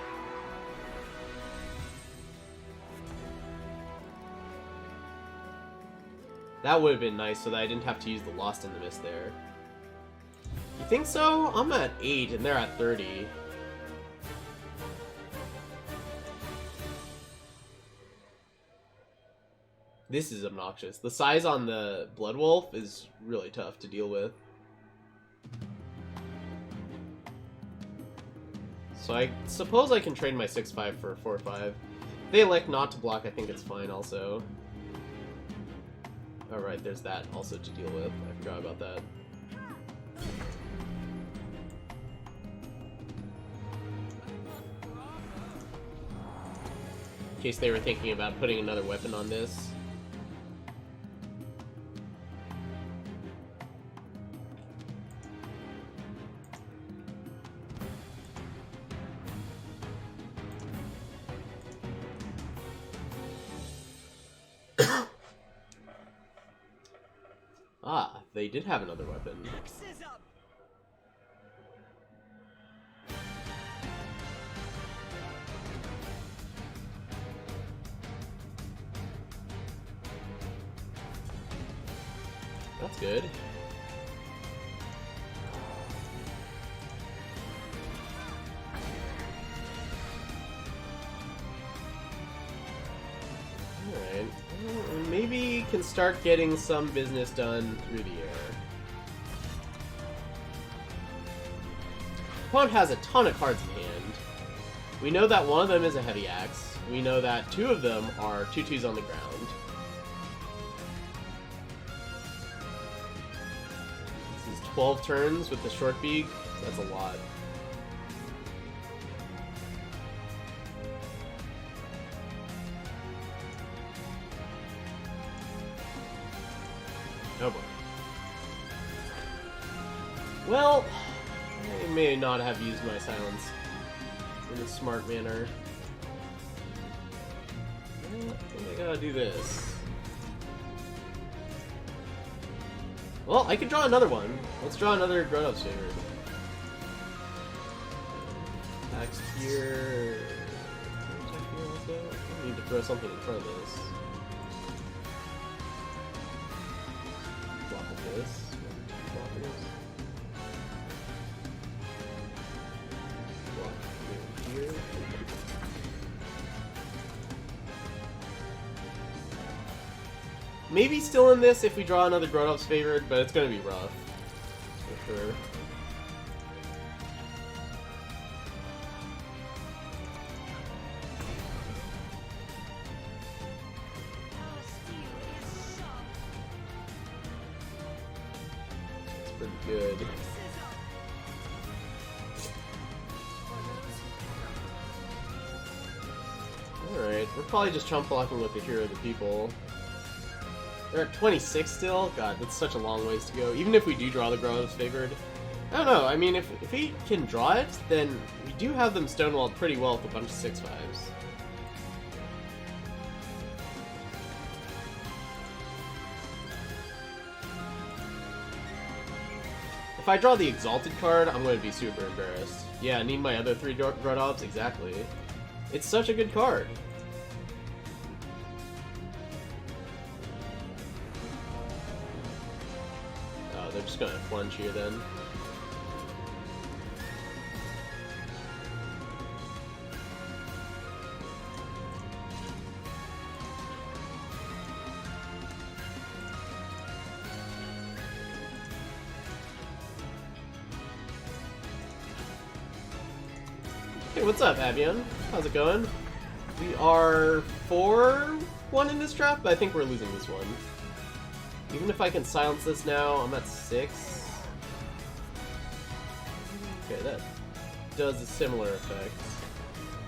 That would have been nice so that I didn't have to use the Lost in the Mist there. You think so? I'm at 8 and they're at 30. This is obnoxious. The size on the Blood Wolf is really tough to deal with. So I suppose I can trade my 6/5 for a 4/5. If they elect not to block, I think it's fine also. Alright, there's that also to deal with. I forgot about that. In case they were thinking about putting another weapon on this. Ah, they did have another weapon. That's good. Alright. Well, maybe can start getting some business done through the air. Opponent has a ton of cards in hand. We know that one of them is a heavy axe. We know that 2 of them are 2/2s on the ground. This is 12 turns with the short beak. That's a lot. Oh boy. Well, I may not have used my silence in a smart manner. I think I gotta do this. Well, I could draw another one. Let's draw another Grodov's favorite. Axe here. Attack here also. I need to throw something in front of this. Block with this. Block with this. Block here. Maybe still in this if we draw another Grodov's favorite, but it's gonna be rough. For sure. It's pretty good. Alright, we're probably just chump blocking with the Hero of the People. They're at 26 still? God, that's such a long ways to go. Even if we do draw the Grodov's favored. I don't know, I mean, if we can draw it, then we do have them stonewalled pretty well with a bunch of 6/5s. If I draw the Exalted card, I'm going to be super embarrassed. Yeah, I need my other 3 Grodovs, exactly. It's such a good card. They're just gonna plunge here then. Hey, what's up, Avion? How's it going? We are 4-1 in this draft, but I think we're losing this one. Even if I can silence this now, I'm at 6. Okay, that does a similar effect.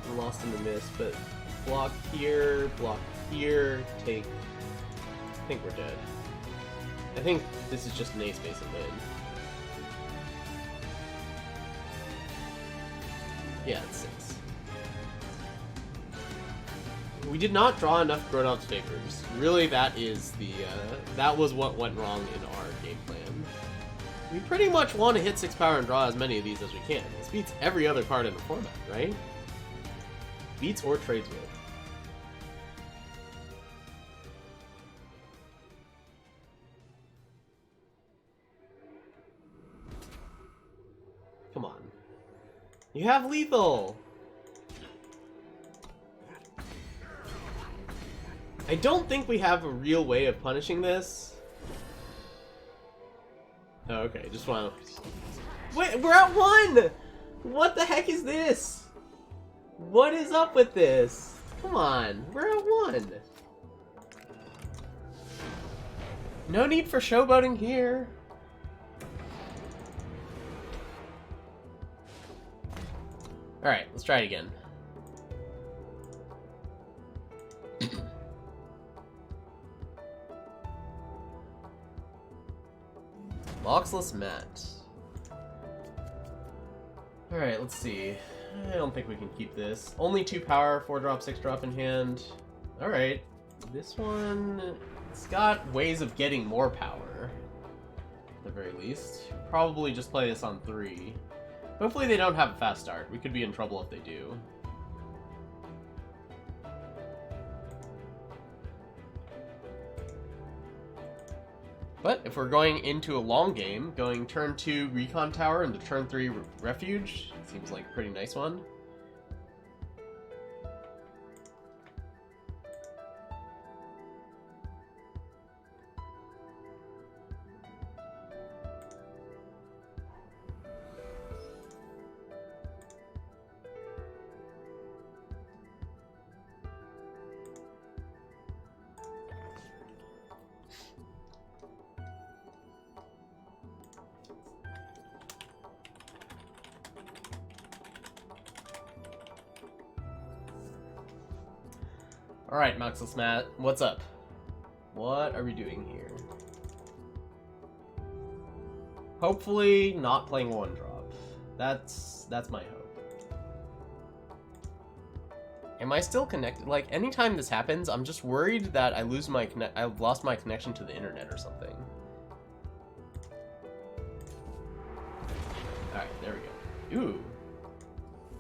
I'm lost in the mist, but block here, take... I think we're dead. I think this is just an ace base and win. Yeah, it's 6. We did not draw enough Grodov's favors. Really, that is the, that was what went wrong in our game plan. We pretty much want to hit 6 power and draw as many of these as we can. This beats every other card in the format, right? Beats or trades with. Come on. You have lethal! I don't think we have a real way of punishing this. Oh, okay, just want to... Wait, we're at 1! What the heck is this? What is up with this? Come on, we're at 1. No need for showboating here. Alright, let's try it again. Boxless mat. Alright, let's see. I don't think we can keep this. Only 2 power, 4-drop, 6-drop in hand. Alright. This one... It's got ways of getting more power. At the very least. Probably just play this on 3. Hopefully they don't have a fast start. We could be in trouble if they do. But if we're going into a long game, going turn 2 Recon Tower into turn 3 Refuge, seems like a pretty nice one. Alright, Moxless Matt, what's up? What are we doing here? Hopefully not playing 1-drop. That's my hope. Am I still connected? Like, anytime this happens, I'm just worried that I've lost my connection to the internet or something. Alright, there we go. Ooh.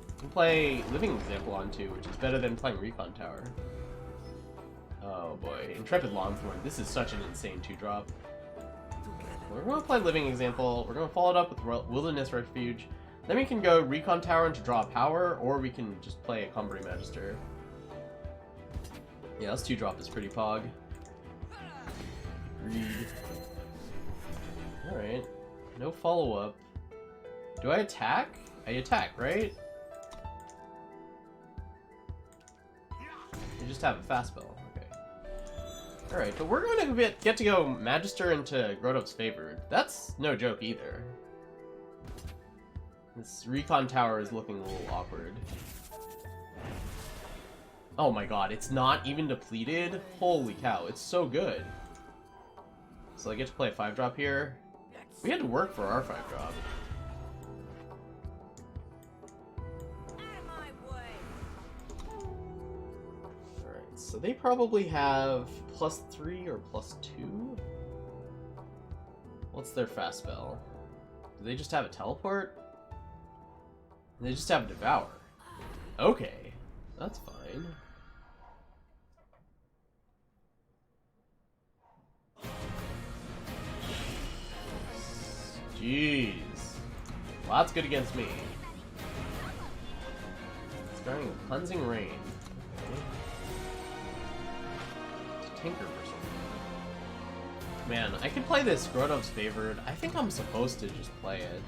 We can play Living Example on 2, which is better than playing Recon Tower. Oh boy, Intrepid Longthorn. This is such an insane 2-drop. We're going to play Living Example. We're going to follow it up with Wilderness Refuge. Then we can go Recon Tower into draw power, or we can just play a Cumbry Magister. Yeah, this 2-drop is pretty pog. Read. Alright. No follow-up. Do I attack? I attack, right? You just have a fast spell. Alright, but we're going to get to go Magister into Grodov's Favored. That's no joke either. This Recon Tower is looking a little awkward. Oh my god, it's not even depleted? Holy cow, it's so good. So I get to play a 5-drop here. We had to work for our 5-drop. So they probably have +3 or +2? What's their fast spell? Do they just have a teleport? They just have a devour. Okay, that's fine. Jeez. Well, that's good against me. Starting with Cleansing Rain. Okay. Tinker for something. Man, I could play this Grodov's Favored. I think I'm supposed to just play it.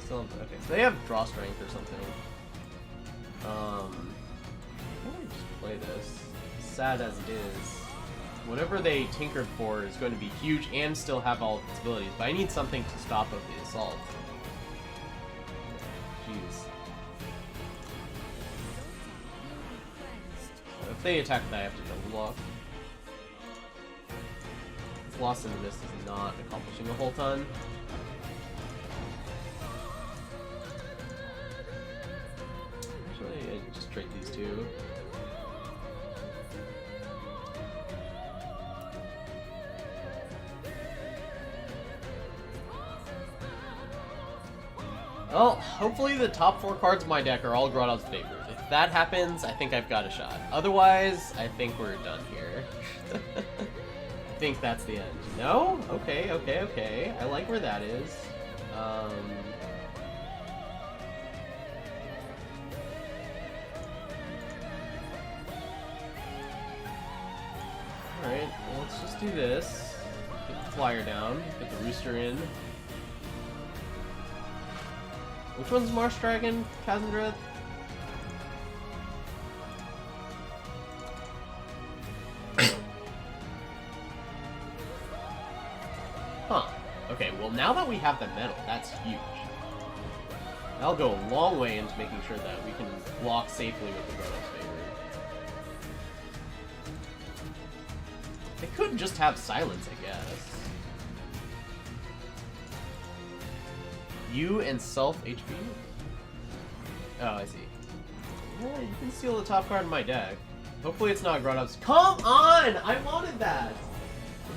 Still, okay, so they have draw strength or something. Why don't I just play this? Sad as it is. Whatever they tinkered for is going to be huge and still have all of its abilities, but I need something to stop up the assault. Jeez. So if they attack that, I have to double block. Lost in the Mist is not accomplishing a whole ton. Actually, I just trade these two. Well, hopefully the top 4 cards of my deck are all Grodov's favored. If that happens, I think I've got a shot. Otherwise, I think we're done here. I think that's the end. No? Okay, okay, okay. I like where that is. Alright, well, let's just do this. Get the flyer down, get the rooster in. Which one's Marsh Dragon? Kazandreth? Huh. Okay, well now that we have the metal, that's huge. That'll go a long way into making sure that we can block safely with the Grodov's favor. They could just have silence, I guess. You and self HP? Oh, I see. Yeah, you can steal the top card in my deck. Hopefully it's not Grodov's. Come on! I wanted that!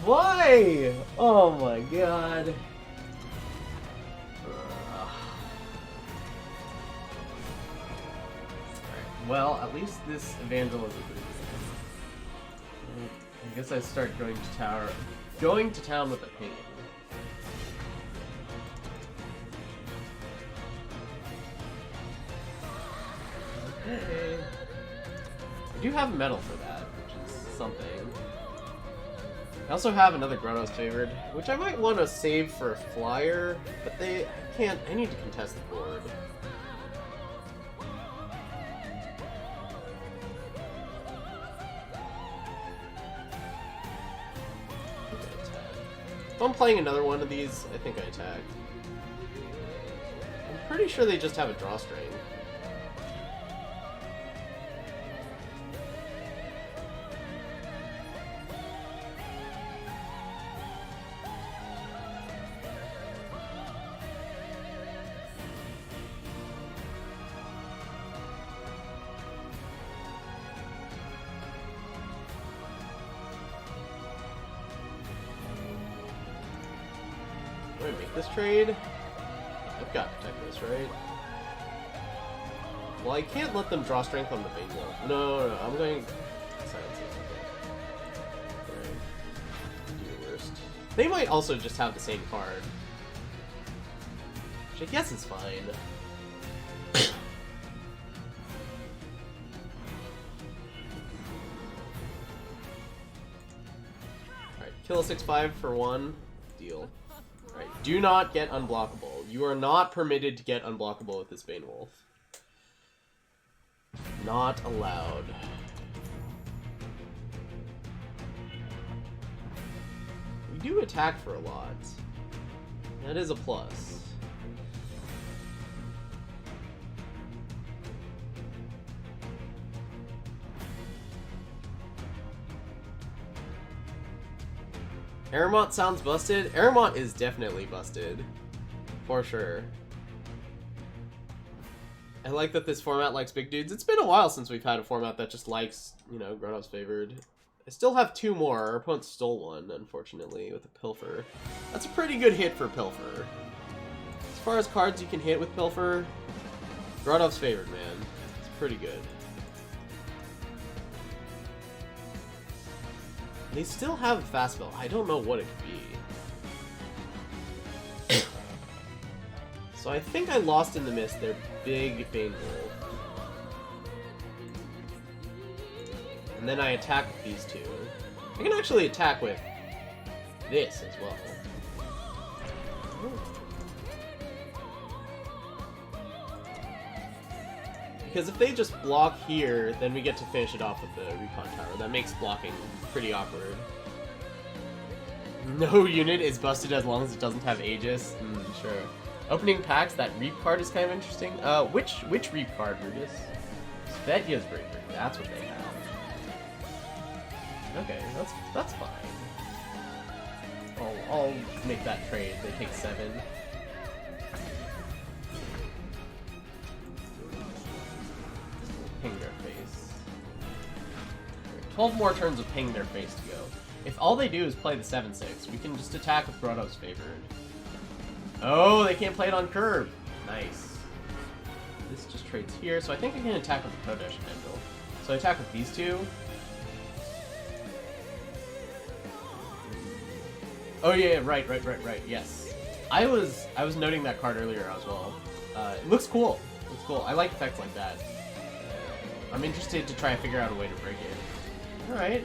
Why? Oh my god. Well, at least this Evangelism is pretty good. I guess I start going to town with a pain. Okay. I do have metal for that, which is something. I also have another Grodov's favored, which I might want to save for a flyer, but I can't. I need to contest the board. If I'm playing another one of these, I think I attack. I'm pretty sure they just have a drawstring. Do I make this trade? I've got to protect this, right? Well, I can't let them draw strength on the bingo. No, I'm going... Silence it. Alright. Do your worst. They might also just have the same card. Which I guess is fine. Alright, kill a 6/5 for 1. Deal. Alright, do not get unblockable. You are not permitted to get unblockable with this Bane Wolf. Not allowed. We do attack for a lot. That is a plus. Aramont sounds busted. Aramont is definitely busted. For sure. I like that this format likes big dudes. It's been a while since we've had a format that just likes, you know, Grodov's favored. I still have 2 more. Our opponent stole one, unfortunately, with a Pilfer. That's a pretty good hit for Pilfer. As far as cards you can hit with Pilfer, Grodov's favored, man. It's pretty good. They still have a fast spell. I don't know what it could be. So I think I lost in the mist their big Bane Wolf. And then I attack with these 2. I can actually attack with this as well. Because if they just block here, then we get to finish it off with the Recon Tower. That makes blocking pretty awkward. No unit is busted as long as it doesn't have Aegis. Sure. Opening packs, that Reap card is kind of interesting. Which Reap card, Rugus? Svetya's Breaker. That's what they have. Okay, that's fine. I'll make that trade. They take 7. Ping their face. 12 more turns of ping their face to go. If all they do is play the 7/6, we can just attack with Grodov's favored. Oh, they can't play it on curve. Nice. This just trades here, so I think I can attack with the Kodesh Anvil. So I attack with these two. Oh yeah, right, yes. I was noting that card earlier as well. It looks cool. Looks cool. I like effects like that. I'm interested to try and figure out a way to break it. Alright.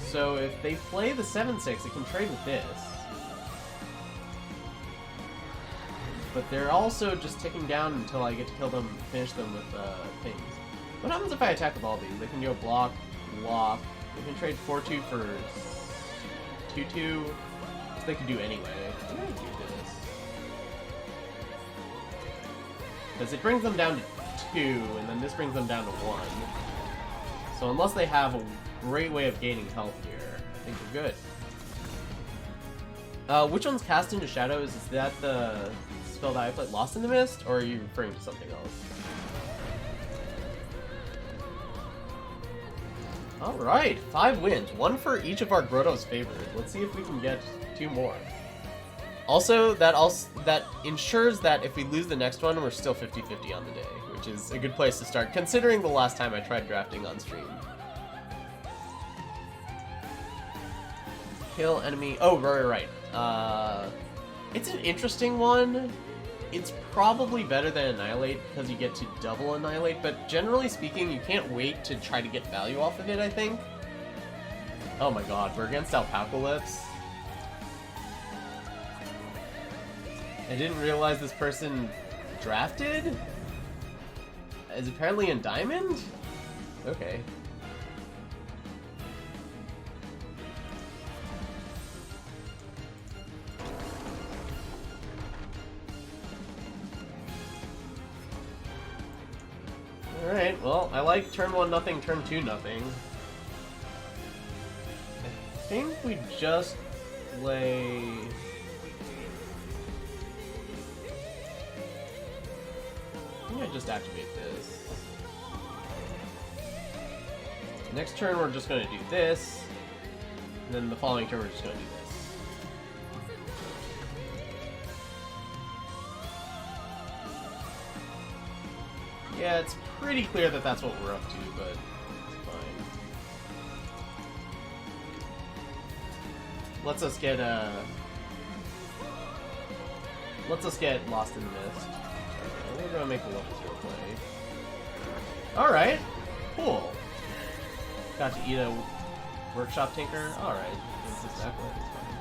So if they play the 7-6, it can trade with this. But they're also just ticking down until I get to kill them, finish them with things. What happens if I attack with all these? They can go block, block. They can trade 4-2 for 2-2, which they could do anyway. I'm gonna do this. Because it brings them down to 2, and then this brings them down to 1. So unless they have a great way of gaining health here, I think we're good. Which one's Cast into Shadows? Is that the spell that I played, Lost in the Mist, or are you referring to something else? Alright, 5 wins. 1 for each of our Grodov's favored. Let's see if we can get 2 more. Also, that ensures that if we lose the next one, we're still 50-50 on the day, which is a good place to start, considering the last time I tried drafting on stream. Kill enemy... Oh, right. It's an interesting one. It's probably better than Annihilate, because you get to double Annihilate, but generally speaking, you can't wait to try to get value off of it, I think. Oh my god, we're against Alpacalypse. I didn't realize this person drafted? Is apparently in Diamond? Okay. Alright, well, I like turn 1 nothing, turn 2 nothing. I think we just play... I think I just activate this. Next turn we're just gonna do this, and then the following turn we're just gonna do this. Yeah, it's pretty clear that that's what we're up to, but it's fine. Lets us get lost in the mist. We're gonna make the level 0 play. Alright, cool. Got to eat a workshop tinker. Alright, this is exactly what it's fine.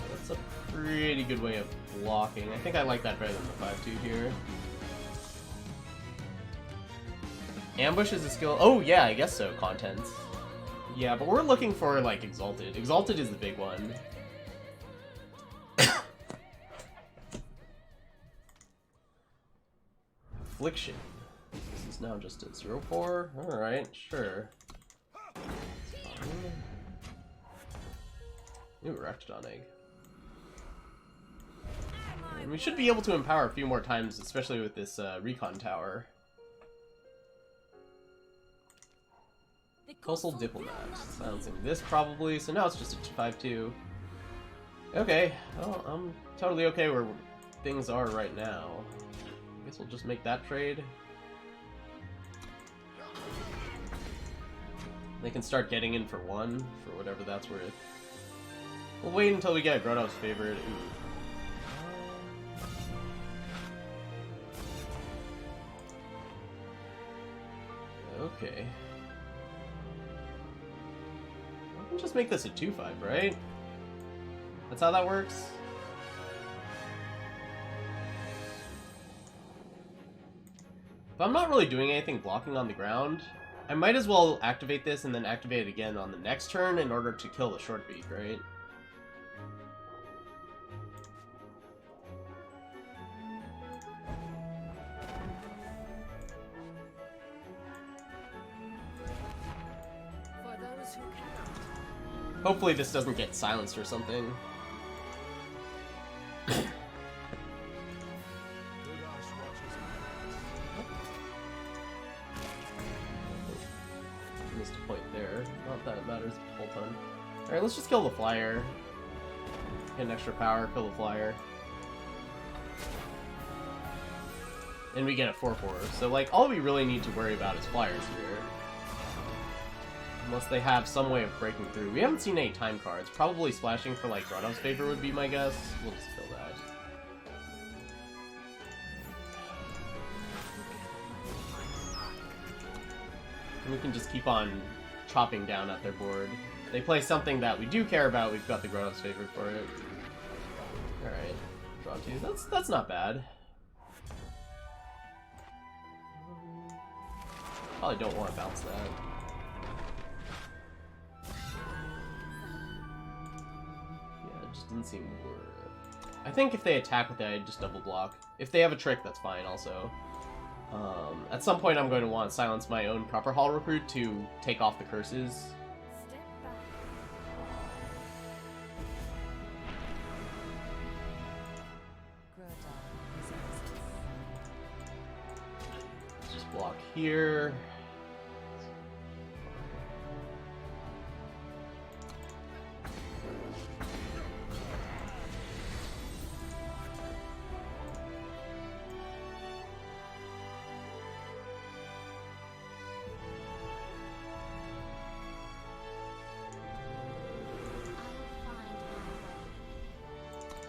That's a pretty good way of blocking. I think I like that better than the 5-2 here. Ambush is a skill. Oh yeah, I guess so. Contents. Yeah, but we're looking for like Exalted. Exalted is the big one. Affliction. This is now just a 0-4. Alright, sure. Ooh, Rectodon Egg. And we should be able to empower a few more times, especially with this recon tower. Coastal Diplomat. Silencing this probably, so now it's just a 5-2. Okay, well, I'm totally okay where things are right now. I guess we'll just make that trade. They can start getting in for 1, for whatever that's worth. We'll wait until we get Grodov's favorite. Ooh. Okay. I can just make this a 2-5, right? That's how that works? If I'm not really doing anything blocking on the ground, I might as well activate this and then activate it again on the next turn in order to kill the short beak, right? For those who cannot. Hopefully this doesn't get silenced or something. Missed a point there. Not that it matters a whole ton. Alright, let's just kill the flyer. Get an extra power, kill the flyer. And we get a 4-4. So, like, all we really need to worry about is flyers here. Unless they have some way of breaking through. We haven't seen any time cards. Probably splashing for, like, Grodov's favor would be my guess. We'll just kill that. And we can just keep on chopping down at their board. If they play something that we do care about, we've got the Grodov's favor for it. Alright. Draw 2. That's not bad. Probably don't want to bounce that. Yeah, it just didn't seem worth. I think if they attack with that, I'd just double block. If they have a trick, that's fine also. At some point I'm going to want to silence my own proper hall recruit to take off the curses. Step back. Let's just block here.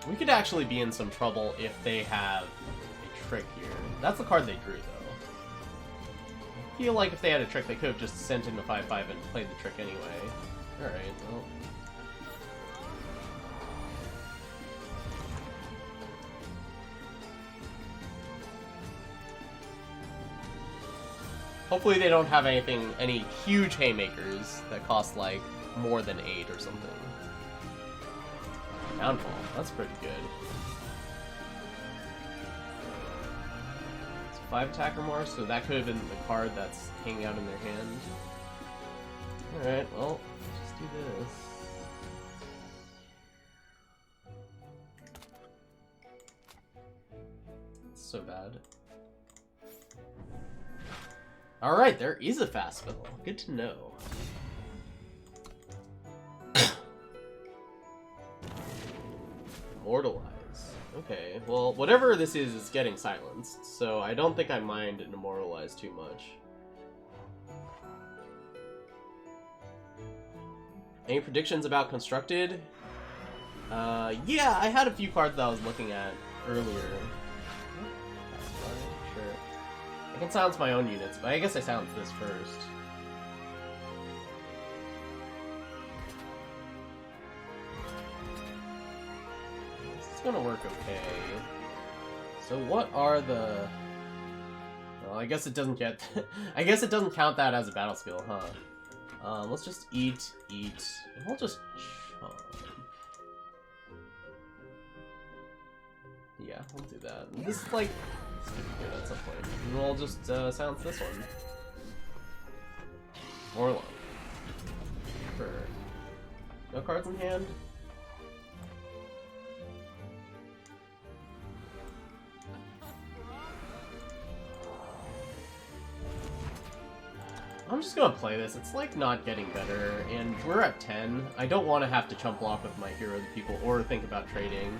We could actually be in some trouble if they have a trick here. That's the card they drew, though. I feel like if they had a trick, they could have just sent in the 5-5 and played the trick anyway. Alright, well. Hopefully they don't have any huge haymakers that cost, like, more than 8 or something. Downfall. That's pretty good. It's 5 attack or more, so that could have been the card that's hanging out in their hand. Alright, well, let's just do this. It's so bad. Alright, there is a fast spell. Good to know. Immortalize. Okay, well, whatever this is getting silenced, so I don't think I mind an Immortalize too much. Any predictions about Constructed? Yeah, I had a few cards that I was looking at earlier. Sure. I can silence my own units, but I guess I silence this first. It's gonna work okay. So what are the... Well, I guess it doesn't get... I guess it doesn't count that as a battle skill, huh? Let's just eat, and we'll just... Yeah, we'll do that. This is like... This could be good at some point. And we'll just silence this one. More long. Sure. No cards in hand? I'm just gonna play this. It's like not getting better, and we're at 10. I don't want to have to chump block with my hero to people or think about trading.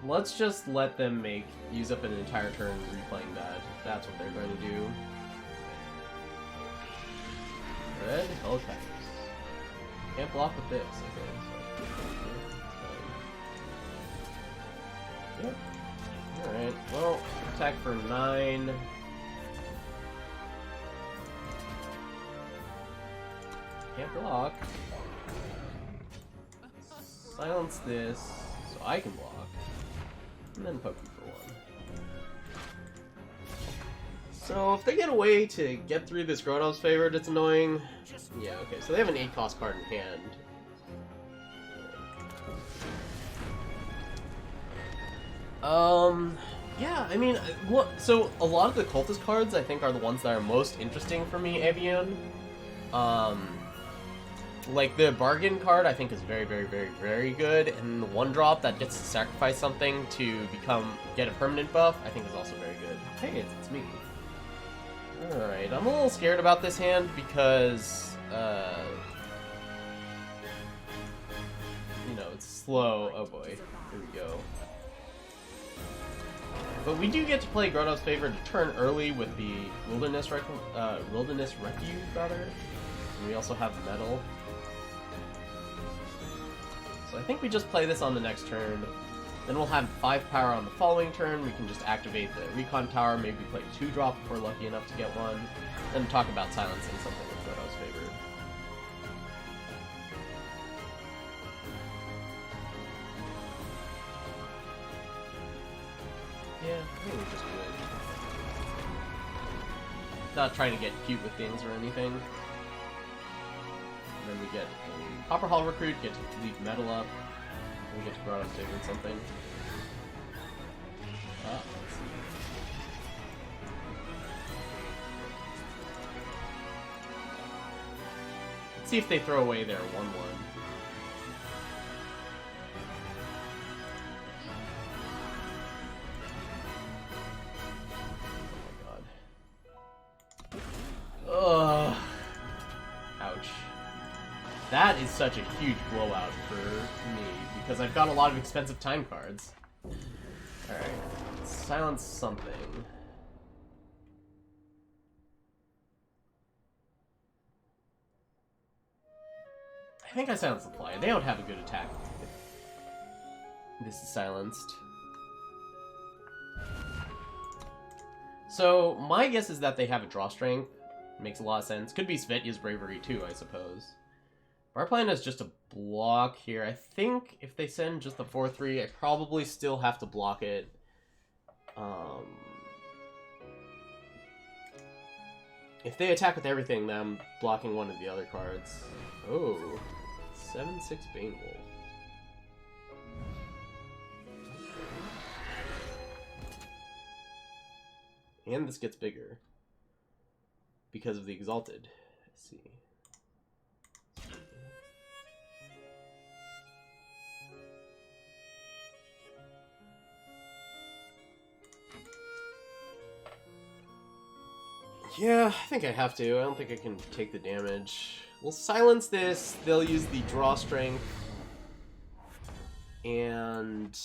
Let's just let them use up an entire turn replaying that. If that's what they're going to do. Red Hellcatters. Can't block with this. Okay. Yep. Alright, well, attack for 9. Can't block. Silence this, so I can block. And then poke you for 1. So if they get a way to get through this Grodov's favorite, it's annoying. Yeah, okay, so they have an 8-cost card in hand. Yeah, I mean, so a lot of the cultist cards I think are the ones that are most interesting for me, Avian. Like, the bargain card I think is very, very, very, very good, and the 1-drop that gets to sacrifice something to get a permanent buff I think is also very good. Hey, it's me. Alright, I'm a little scared about this hand because, you know, it's slow. Oh boy, here we go. But we do get to play Grodov's favor to turn early with the Wilderness Refuge, rather. And we also have Metal. So I think we just play this on the next turn. Then we'll have 5 power on the following turn. We can just activate the Recon Tower, maybe play 2-drop if we're lucky enough to get one. Then talk about silencing something with Grodov's favor. Yeah, I think we just do it. Not trying to get cute with things or anything. And then we get a Copper Hall Recruit, get to leave Metal up. And we get to Grodov's favor or something. Let's see. Let's see if they throw away their 1-1. Ugh. Ouch. That is such a huge blowout for me, because I've got a lot of expensive time cards. Alright, silence something. I think I silenced the Fly. They don't have a good attack if this is silenced. So, my guess is that they have a draw strength. Makes a lot of sense. Could be Svetya's Bravery too, I suppose. Our plan is just to block here. I think if they send just the 4-3, I probably still have to block it. If they attack with everything, then I'm blocking one of the other cards. Oh, 7-6 Bane Wolf. And this gets bigger because of the Exalted. Let's see. Yeah, I think I have to. I don't think I can take the damage. We'll silence this. They'll use the draw strength. And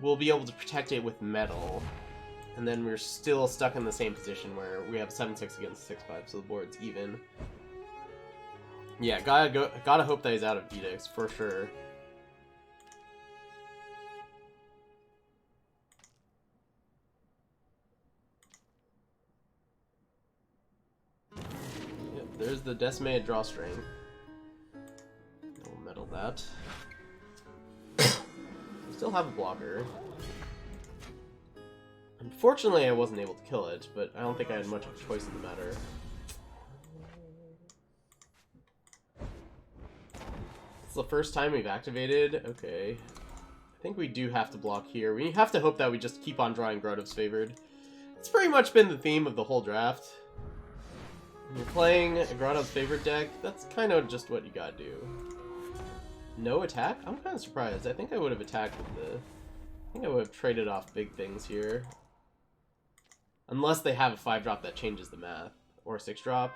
we'll be able to protect it with metal. And then we're still stuck in the same position where we have 7-6 against 6-5, so the board's even. Yeah, gotta hope that he's out of edicts, for sure. Yep, there's the decimated drawstring. We'll metal that. We still have a blocker. Unfortunately, I wasn't able to kill it, but I don't think I had much of a choice in the matter. It's the first time we've activated. Okay. I think we do have to block here. We have to hope that we just keep on drawing Grodov's favored. It's pretty much been the theme of the whole draft. When you're playing a Grodov's favorite deck, that's kind of just what you gotta do. No attack? I'm kind of surprised. I think I would have attacked with the... I think I would have traded off big things here. Unless they have a 5-drop that changes the math. Or a 6-drop.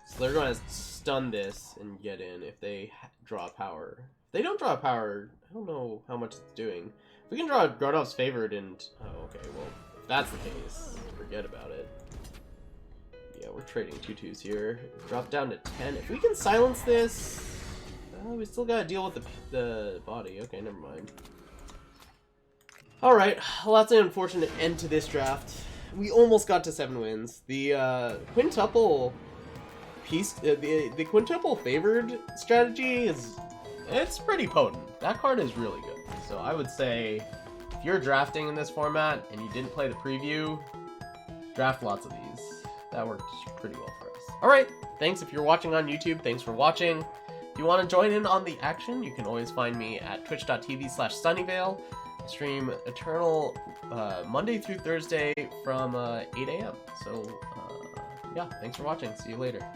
So they're going to stun this and get in if they draw power. If they don't draw power, I don't know how much it's doing. If we can draw Grodov's favored and... Oh, okay, well, if that's the case, forget about it. Yeah, we're trading 2-2s here. Drop down to 10. If we can silence this... we still gotta deal with the body. Okay, never mind. Alright, well, that's an unfortunate end to this draft. We almost got to 7 wins. The quintuple piece... the quintuple favored strategy is... It's pretty potent. That card is really good. So I would say, if you're drafting in this format and you didn't play the preview, draft lots of these. That worked pretty well for us. Alright, thanks if you're watching on YouTube. Thanks for watching. If you want to join in on the action, you can always find me at twitch.tv/sunnyvale. I stream Eternal Monday through Thursday from 8 a.m. So, yeah, thanks for watching. See you later.